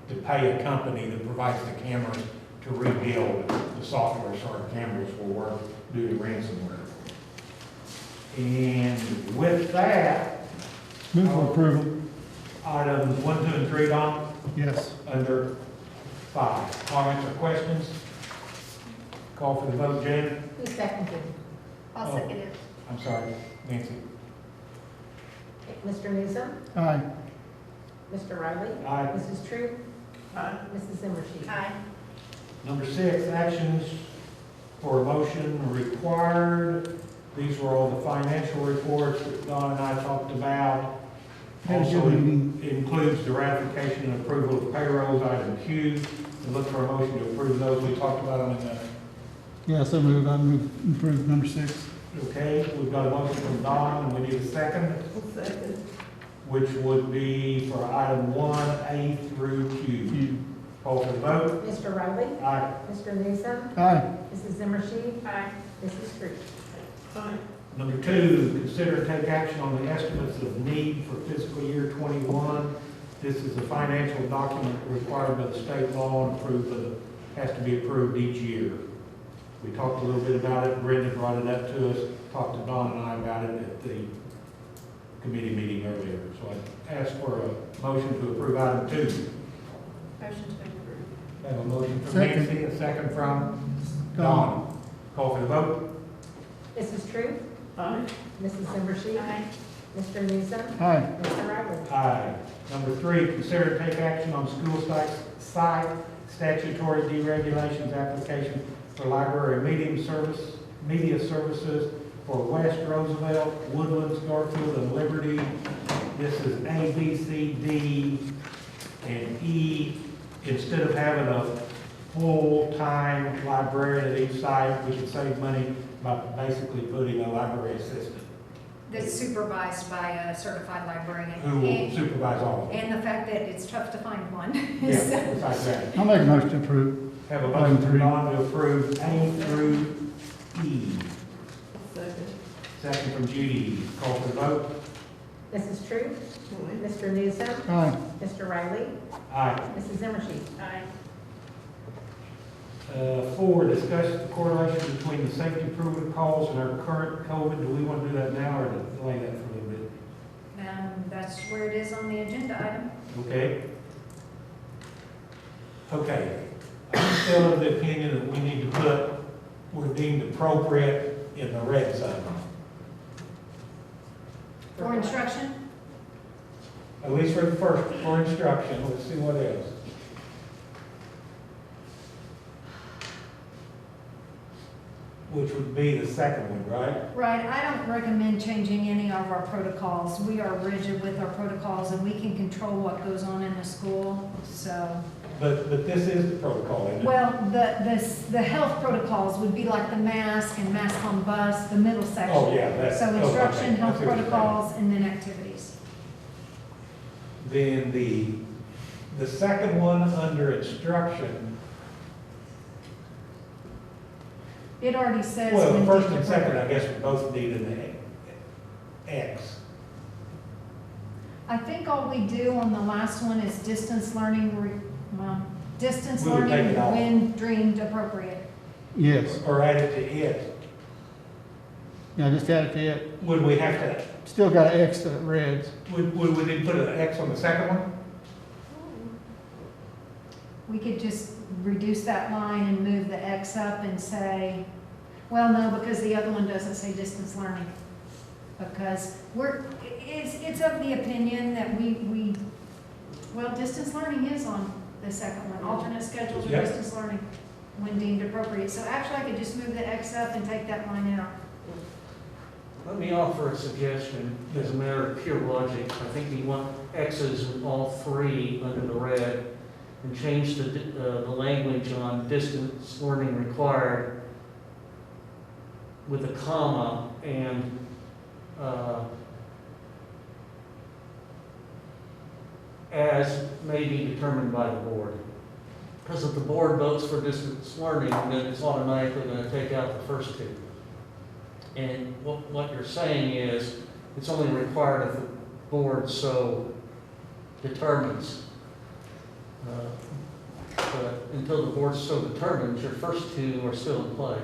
to pay a company that provides the cameras to rebuild the software so our cameras will work due to ransomware. And with that, Move for approval. items 1, 2, and 3, Don, Yes. under 5. Comments or questions? Call for the vote, Janet. Who seconded? I'll second it. I'm sorry, Nancy. Mr. Newsom? Aye. Mr. Riley? Aye. Mrs. Troop? Mrs. Zimmershed? Aye. Number 6, actions for motion required. These were all the financial reports that Don and I talked about. Had a good Also meeting. includes the ratification and approval of payrolls, item Q. And look for a motion to approve those. We talked about them in the, Yeah, so move, I move, approve number 6. okay, we've got a motion from Don, and we need a second, Second. which would be for item 1A through Q. Call for the vote. Mr. Riley? Aye. Mr. Newsom? Aye. Mrs. Zimmershed? Aye. Mrs. Street? Aye. Number 2, consider and take action on the estimates of need for fiscal year 21. This is a financial document required by the state law and approved, has to be approved each year. We talked a little bit about it, Brenda brought it up to us, talked to Don and I about it at the committee meeting earlier. So I ask for a motion to approve item 2. Motion to approve. I have a motion from Second. Nancy, a second from Don. Don. Call for the vote. Mrs. True? Aye. Mrs. Zimmershed? Aye. Mr. Newsom? Aye. Mr. Riley? Aye. Number 3, consider and take action on school site statutory deregulations application for library media services for West Roosevelt, Woodlands, Garfield, and Liberty. This is A, B, C, D, and E. Instead of having a full-time librarian at each site, we could save money by basically putting a library assistant That's supervised by a certified librarian. who will supervise all of it. And the fact that it's tough to find one. Yeah, So- besides that. I'll make a motion to approve. Have a motion from Don to approve A through E. Second. Second from Judy. Call for the vote. Mrs. True? Aye. Mr. Newsom? Aye. Mr. Riley? Aye. Mrs. Zimmershed? Aye. 4, discuss the correlation between the safety protocols and our current COVID. Do we want to do that now or delay that for a little bit? That's where it is on the agenda item. Okay. Okay. I'm still of the opinion that we need to put, we're deemed appropriate in the red zone. For instruction, At least for the first, for instruction. Let's see what else. Which would be the second one, right? right, I don't recommend changing any of our protocols. We are rigid with our protocols and we can control what goes on in the school, so. But this is the protocol, isn't it? Well, the health protocols would be like the mask and mask on bus, the middle section. Oh, yeah, that's. So okay, instruction, I health see what you're saying. protocols, and then activities. Then the second one under instruction, It already says. well, the when first deemed and second, I appropriate. guess, we both need an X. I think all we do on the last one is distance learning, distance We would take learning it off. when deemed appropriate. Yes. Or add it to it. Yeah, just add it to it. Would we have to, Still got an X that reads. would we then put an X on the second one? We could just reduce that line and move the X up and say, well, no, because the other one doesn't say distance learning. Because it's of the opinion that well, distance learning is on the second one, alternate schedules or Yep. distance learning when deemed appropriate. So actually, I could just move the X up and take that line out. Let me offer a suggestion as a matter of pure logic. I think we want X's in all 3 under the red and change the language on distance learning required with a comma and as may be determined by the board. Because if the board votes for distance learning, then it's automatically going to take out the first 2. And what you're saying is, it's only required if the board so determines. But until the board so determines, your first 2 are still in play.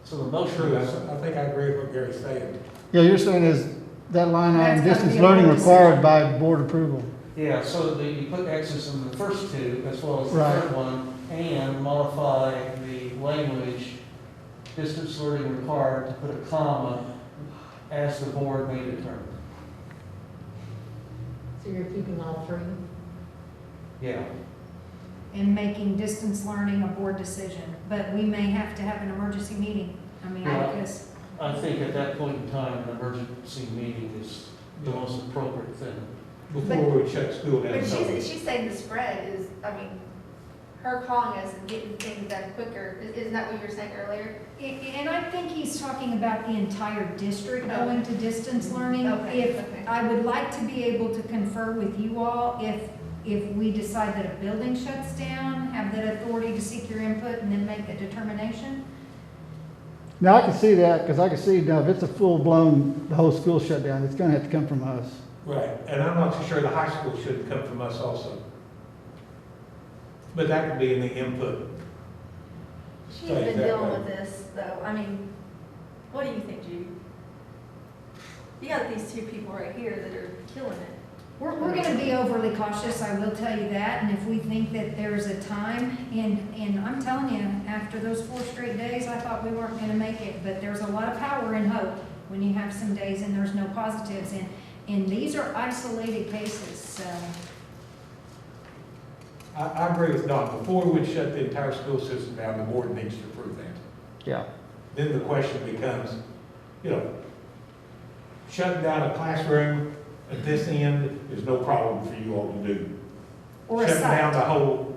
So the motion True, is, I think I agree with what Gary's saying. Yeah, you're saying is that line item, That's gotta distance be a learning board required by board approval. yeah, so that you put X's in the first 2 as well as the Right. third one, and modify the language, distance learning required, to put a comma, as the board may determine. So you're keeping all 3? Yeah. in making distance learning a board decision, but we may have to have an emergency meeting. I mean, Yeah. because, I think at that point in time, an emergency meeting is the most appropriate thing. Before we shut school down. But she's saying the spread is, I mean, her calling us and getting things done quicker, isn't that what you were saying earlier? and I think he's talking about the entire district going to distance learning. Okay, If, okay. I would like to be able to confer with you all if we decide that a building shuts down, have that authority to seek your input and then make a determination. Now, I can see that, because I can see now if it's a full-blown, the whole school shut down, it's gonna have to come from us. Right, and I'm not so sure the high school shouldn't come from us also. But that could be in the input. She's Stays been that dealing way. with this, though. I mean, what do you think, Judy? You got these two people right here that are killing it. We're gonna be overly cautious, I will tell you that, and if we think that there's a time, and I'm telling you, after those 4 straight days, I thought we weren't gonna make it, but there's a lot of power in hope when you have some days and there's no positives, and these are isolated cases, so. I agree with Don, before we shut the entire school system down, the board needs to approve that. Yeah. Then the question becomes, you know, shutting down a classroom at this end is no problem for you all to do. Or a Shutting down the site. whole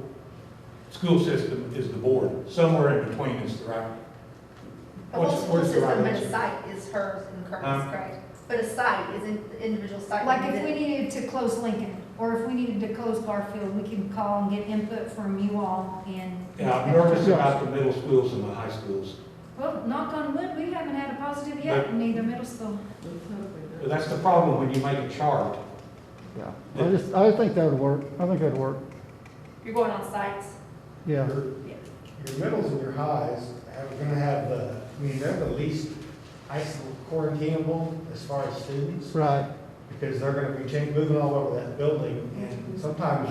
school system is the board. Somewhere in between is the right. A whole What's- school what's the right system and a answer? site is hers and Huh? Kirby's, correct? But a site is an individual site. Like if we needed to close Lincoln, or if we needed to close Garfield, we can call and get input from you all and. Yeah, I'm nervous about the middle schools and the high schools. Well, knock on wood, we haven't had a positive yet in either middle school. But that's the problem when you make a chart. Yeah. I think that would work. I think that'd work. You're going on sites. Yeah. Your middles and your highs are gonna have they're the least quarantinable as far as students, Right. because they're gonna be moving all over that building, and sometimes,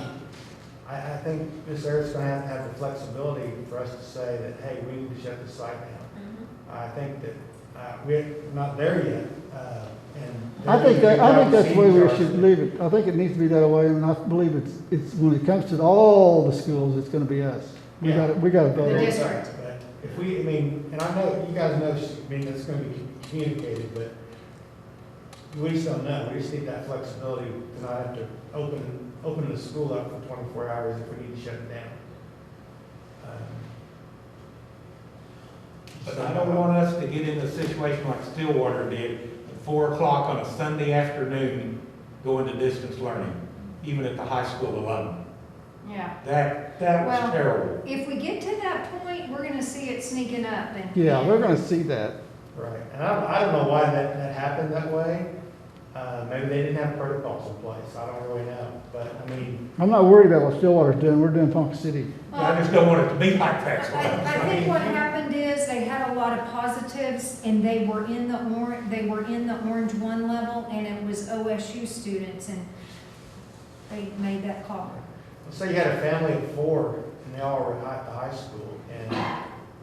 I think Ms. Eric's gonna have the flexibility for us to say that, hey, we need to shut this site down. I think that, we're not there yet, and. I think that's the way we should leave it. I think it needs to be that way, and I believe it's, when it comes to all the schools, it's gonna be us. We Yeah. gotta The vote. district. But if we, and I know, you guys know, it's gonna be communicated, but we just don't know. We just need that flexibility to not have to open the school up for 24 hours if we need to shut it down. But I don't want us to get in a situation like Stillwater did, at 4 o'clock on a Sunday afternoon, going to distance learning, even at the high school alone. Yeah. That Well, was terrible. If we get to that point, we're gonna see it sneaking up and. Yeah, we're gonna see that. Right, and I don't know why that happened that way. Maybe they didn't have protocols in place. I don't really know, but I mean, I'm not worried about what Stillwater's doing. We're doing Ponca City. I just don't want it to be like that. so I think what happened is they had a lot of positives and they were in the orange 1 level, and it was OSU students, and they made that call. let's say you had a family of 4 and they all were at the high school, and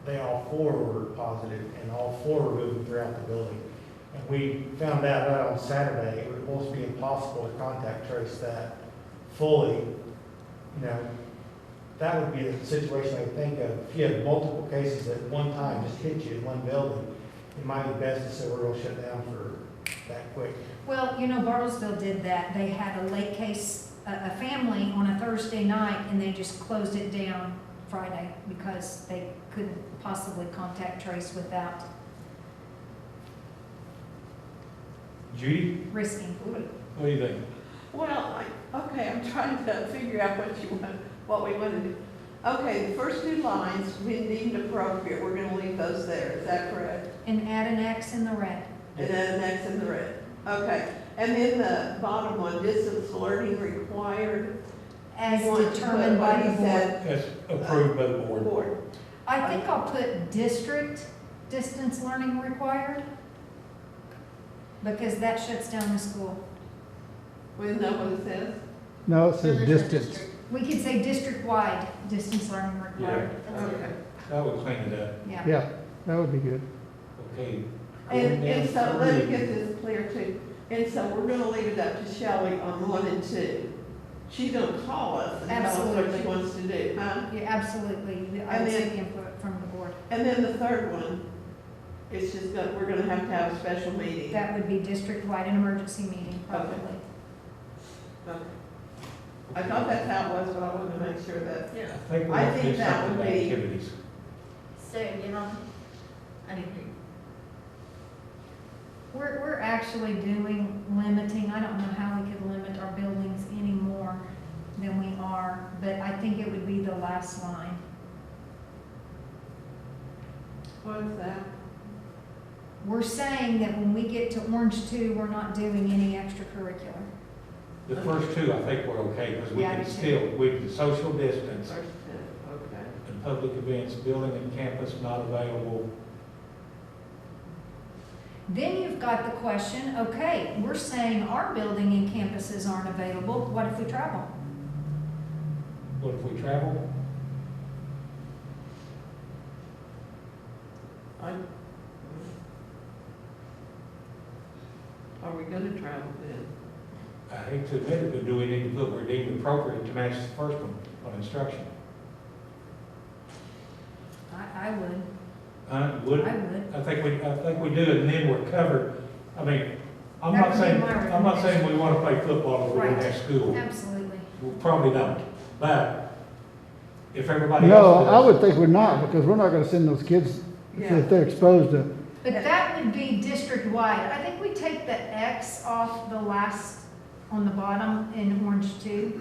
they all 4 were positive, and all 4 were moving throughout the building. And we found out on Saturday, it would almost be impossible to contact trace that fully. That would be a situation I think of. If you have multiple cases at one time, just hit you in one building, it might be best to say we're going to shut down for that quick. Well, Bartlesville did that. They had a late case, a family on a Thursday night, and they just closed it down Friday because they couldn't possibly contact trace without Judy, risking. what do you think? Well, okay, I'm trying to figure out what we want to do. Okay, the first 2 lines, we deemed appropriate, we're gonna leave those there, is that correct? And add an X in the red. And then an X in the red. Okay, and then the bottom one, distance learning required. As You want to determined put by what the he board. said, That's approved by the board. board. I think I'll put district distance learning required, because that shuts down the school. Isn't that what it says? No, it says distance. We could say district-wide distance learning required. Okay. That would clean it up. Yeah. Yeah, that would be good. Okay. And so let me get this clear too. And so we're gonna leave it up to Shelley on 1 and 2. she's gonna call us and tell us what Absolutely. she wants to do, huh? Yeah, absolutely. I And would then- seek input from the board. And then the third one, it's just gonna, we're gonna have a special meeting. That would be district-wide, an emergency meeting, probably. Okay. I thought that's how it was, but I wanted to make sure that, I think we I have to think do that something would about be- activities. Say again on, I didn't hear you. We're actually doing limiting, I don't know how we could limit our buildings any more than we are, but I think it would be the last line. what is that? We're saying that when we get to Orange 2, we're not doing any extracurricular. The first two, I think we're okay, because we Yeah, can me too. still, we can social distance First, okay. and public events, building and campus not available. Then you've got the question, okay, we're saying our building and campuses aren't available, what if we travel? What if we travel? Are we gonna travel then? I hate to admit it, but do we need to put where deemed appropriate to match the first one on instruction? I would, Would, I would. I think we do, and then we're covered. I mean, I'm That not would be saying, my I'm not saying we want to play football if we don't Right. have school. Absolutely. We probably don't, but if everybody No, else I does. would think we're not, because we're not gonna send those kids Yeah. if they're exposed to. But that would be district-wide. I think we take the X off the last, on the bottom in Orange 2,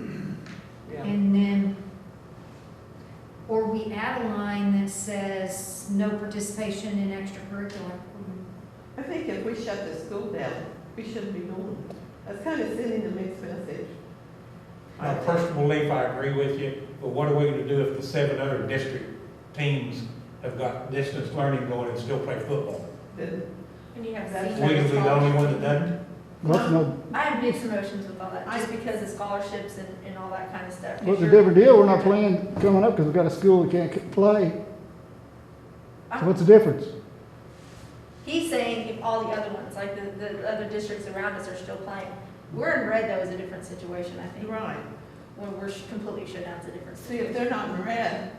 Yeah. and then, or we add a line that says no participation in extracurricular. I think if we shut the school down, we shouldn't be doing it. That's kind of sending a mixed message. Now, first belief, I agree with you, but what are we going to do if the 7 other district teams have got distance learning going and still play football? Then And you have That's- We gonna be the only one that doesn't? What's no, I have mixed emotions with all that, just because of scholarships and all that kind of stuff. what's the different deal? We're not playing coming up because we've got a school that can't play. So what's the difference? He's saying if all the other ones, like the other districts around us are still playing. We're in red though, is a different situation, I think. right. When we're completely shut down, it's a different See, if situation. they're not in red,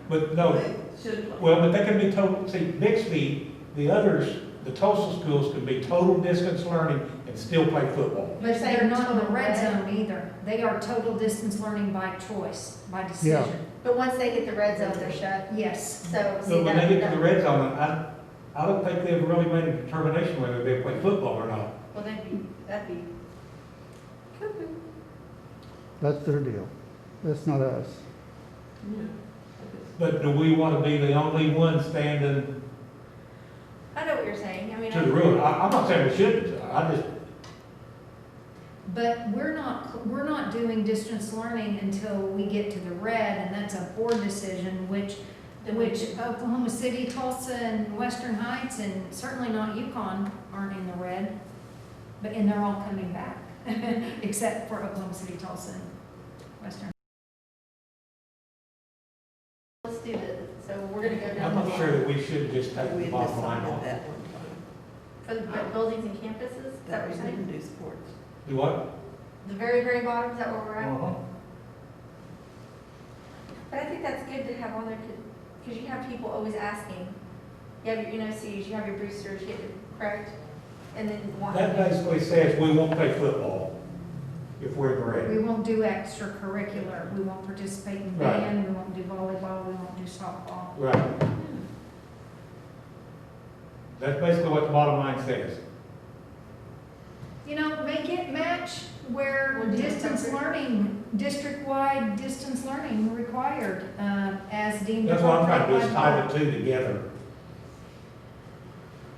But no, they should play. well, but they can be total, see, Bixby, the others, the Tulsa schools can be total distance learning and still play football. But saying they're not in the total red red? zone either. They are total distance learning by choice, by decision. But once they hit the red zone, they're shut. Yes. So, see, So when they get to that, the red zone, I don't think they've really made a determination whether they play football or not. well, that'd be cuckoo. That's their deal. That's not us. Yeah. But do we want to be the only one standing I know what you're saying, I mean. to the rule? I'm not saying we shouldn't, I just, But we're not doing distance learning until we get to the red, and that's a board decision, which Oklahoma City, Tulsa, and Western Heights, and certainly not Yukon aren't in the red. But, and they're all coming back, except for Oklahoma City, Tulsa, and Western. Let's do this, so we're gonna go down I'm the not sure line. that we should just take We the had bottom line decided off. that one time, For the buildings and campuses, is that that what we you're saying? didn't do sports. Do what? The very, very bottom, is that where we're at? Uh-huh. But I think that's good to have on there, because you have people always asking. You have your NOCs, you have your boosters, you have your, correct? And then wanting. That basically says we won't play football if we're in the red. We won't do extracurricular, we won't participate in Right. band, we won't do volleyball, we won't do softball. Right. That's basically what the bottom line says. You know, make it match where We'll do distance separate. learning, district-wide distance learning required, as deemed. That's what I'm trying to do, is appropriate by tie law. the two together.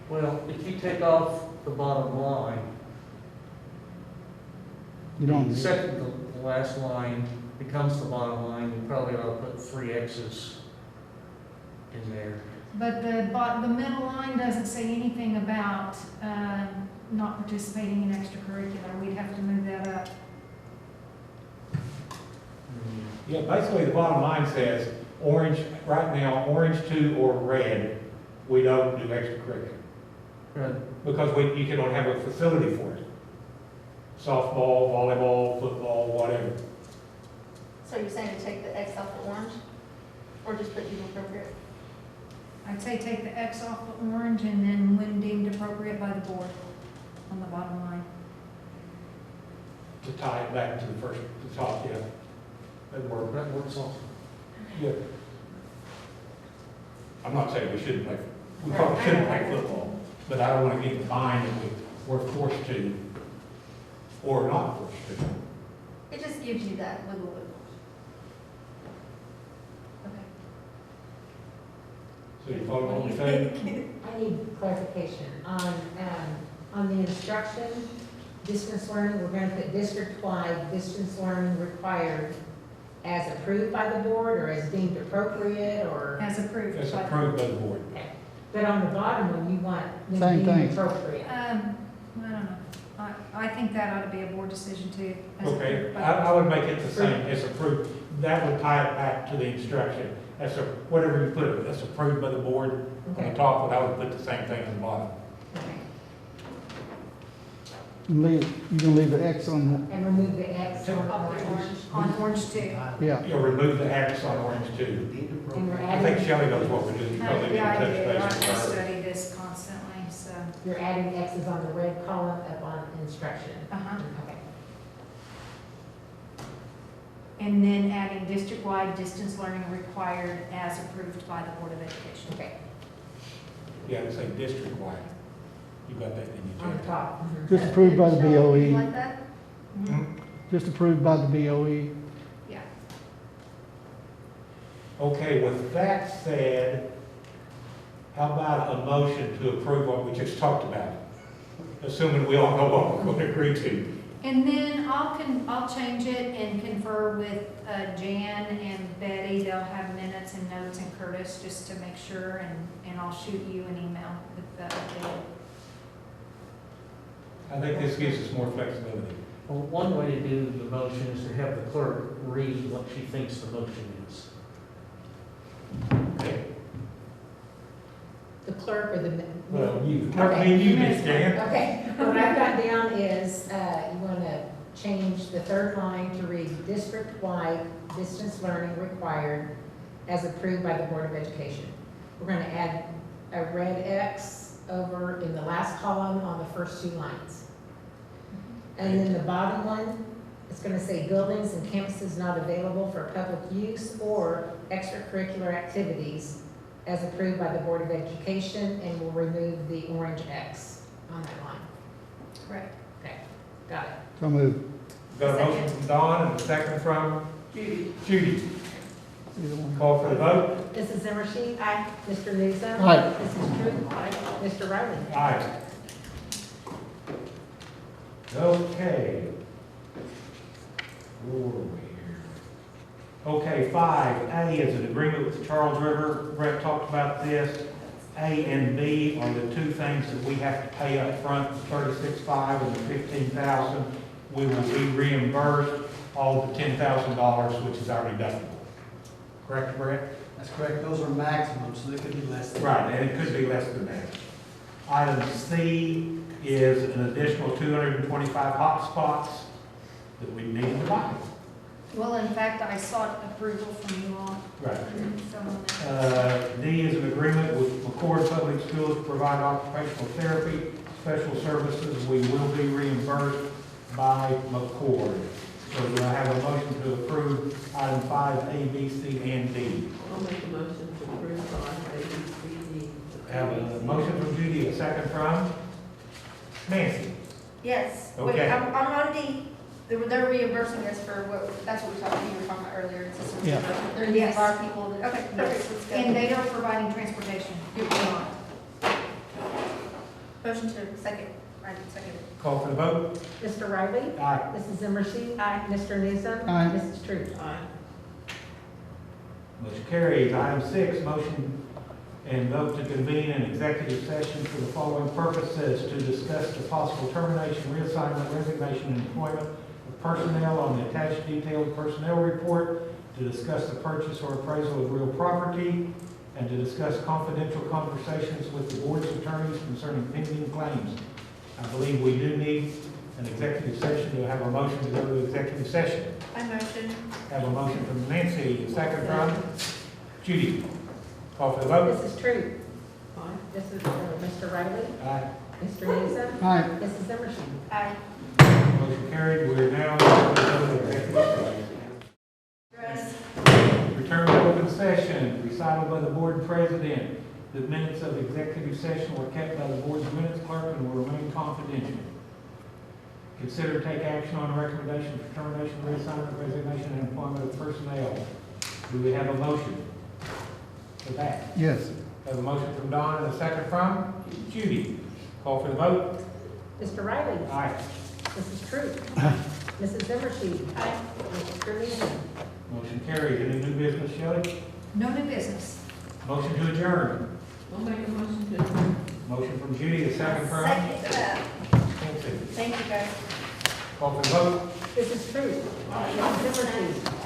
Well, if you take off the bottom line, You don't the need. second, the last line becomes the bottom line, you probably ought to put 3 X's in there. But the middle line doesn't say anything about, not participating in extracurricular, we'd have to move that up. Yeah, basically the bottom line says, orange, right now, orange 2 or red, we don't do extracurricular. Right. Because you can only have a facility for it. Softball, volleyball, football, whatever. So you're saying to take the X off the orange? Or just put deemed appropriate? I'd say take the X off the orange and then when deemed appropriate by the board on the bottom line. To tie it back to the first, the top, yeah. That works also. Yeah. I'm not saying we shouldn't play, we probably shouldn't play football, but I don't want to get in the bind that we're forced to, or not forced to. It just gives you that little bit. Okay. So you follow what I'm saying? I need clarification on the instruction, distance learning, we're going to put district-wide distance learning required as approved by the board or as deemed appropriate or? As approved. That's by- approved by the board. Okay. But on the bottom one, you want Same them thing. deemed appropriate. I don't know. I think that ought to be a board decision too. as Okay, approved by- I would make it the same, as approved. That would tie it back to the instruction. That's a, whatever you put it, that's approved by the board. On the Okay. top, but I would put the same thing on the bottom. Okay. You can leave the X on And remove the X on Off the orange. orange. On orange too. the, yeah. You'll remove the X on orange too. And we're I think adding, Shelley knows what we're doing. You probably need to Yeah, I touch do. base I with her. study this constantly, so. you're adding X's on the red column up on instruction. Uh-huh. Okay. And then adding district-wide distance learning required as approved by the Board of Education. Okay. Yeah, it's like district-wide. You got that, didn't you, On the Jen? top. Mhm. Just approved by the You BOE, like that? Mhm. just approved by the BOE. Yeah. Okay, with that said, how about a motion to approve what we just talked about? Assuming we all know what we're going to agree to. And then I'll change it and confer with Jan and Betty. They'll have minutes and notes and Curtis just to make sure, and I'll shoot you an email with the update. I think this gives us more flexibility. Well, one way to do the motion is to have the clerk read what she thinks the motion is. Okay. The clerk or the. Well, you, Okay. you did, Jan. Okay, what I've got down is, you want to change the third line to read district-wide distance learning required as approved by the Board of Education. We're going to add a red X over in the last column on the first two lines. And then the bottom one, it's going to say buildings and campuses not available for public use or extracurricular activities as approved by the Board of Education, and we'll remove the orange X on that line. Correct. Okay, got it. So moved. Got a motion from Dawn and a second from Judy. Judy. Either one. Call for the vote. Mrs. Zimmershed? Aye. Mr. Newsom? Aye. Mrs. Drew? Aye. Mr. Riley? Aye. Okay. Where were we here? Okay, 5A is an agreement with the Charles River. Brett talked about this. A and B are the two things that we have to pay up front, the $36,500 and the $15,000. We will be reimbursed all the $10,000, which is our deductible. Correct, Brett? That's correct, those are maximum, so they could be less than. Right, and it could be less than that. Item C is an additional 225 hotspots that we need to buy. Well, in fact, I sought approval from you all. Right. So, D is an agreement with McCord Public Schools to provide occupational therapy, special services. We will be reimbursed by McCord. So do I have a motion to approve item 5A, B, C, and D? I'll make a motion to approve on A, B, C, D. Have a motion from Judy, a second from Nancy. Yes. Wait, Okay. I'm on D. They're reimbursing us for what, that's what you were talking about earlier. It's just- Yeah. They're using Yes. our people. Okay, perfect, let's go. and they are providing transportation. You're on. Motion to second, I did second it. Call for the vote. Mr. Riley? Aye. Mrs. Zimmershed? Aye. Mr. Newsom? Aye. Mrs. Drew? Aye. Motion carries. Item 6, motion and vote to convene an executive session for the following purposes: to discuss the possible termination, reassignment, resignation, and employment of personnel on the attached detailed personnel report, to discuss the purchase or appraisal of real property, and to discuss confidential conversations with the board's attorneys concerning pending claims. I believe we do need an executive session. Do I have a motion to go to executive session? I motion. Have a motion from Nancy, a second from Judy. Call for the vote. Mrs. Troop. This is Mr. Riley. Aye. Mr. Newsom. Aye. Mrs. Zimmershed. Aye. Motion carried. We're now going to go to executive session. Return to open session, recital by the board president. The minutes of executive session were kept by the board's minutes clerk and will remain confidential. Consider take action on a recommendation for termination, reassignment, resignation, and employment of personnel. Do we have a motion for that? Yes. Have a motion from Don and a second from Judy. Call for the vote. Mr. Riley. Aye. Mrs. Troop. Mrs. Zimmershed. Aye. Mr. Newsom. Motion carried. Any new business, Shelley? No new business. Motion to adjourn. I'll make a motion to adjourn. Motion from Judy, a second from Second that. Nancy. Thank you, guys. Call for the vote. Mrs. Troop. Mrs. Zimmershed.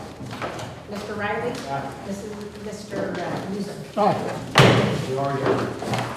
Mr. Riley. Aye. Mr. Newsom. Aye. We are adjourned.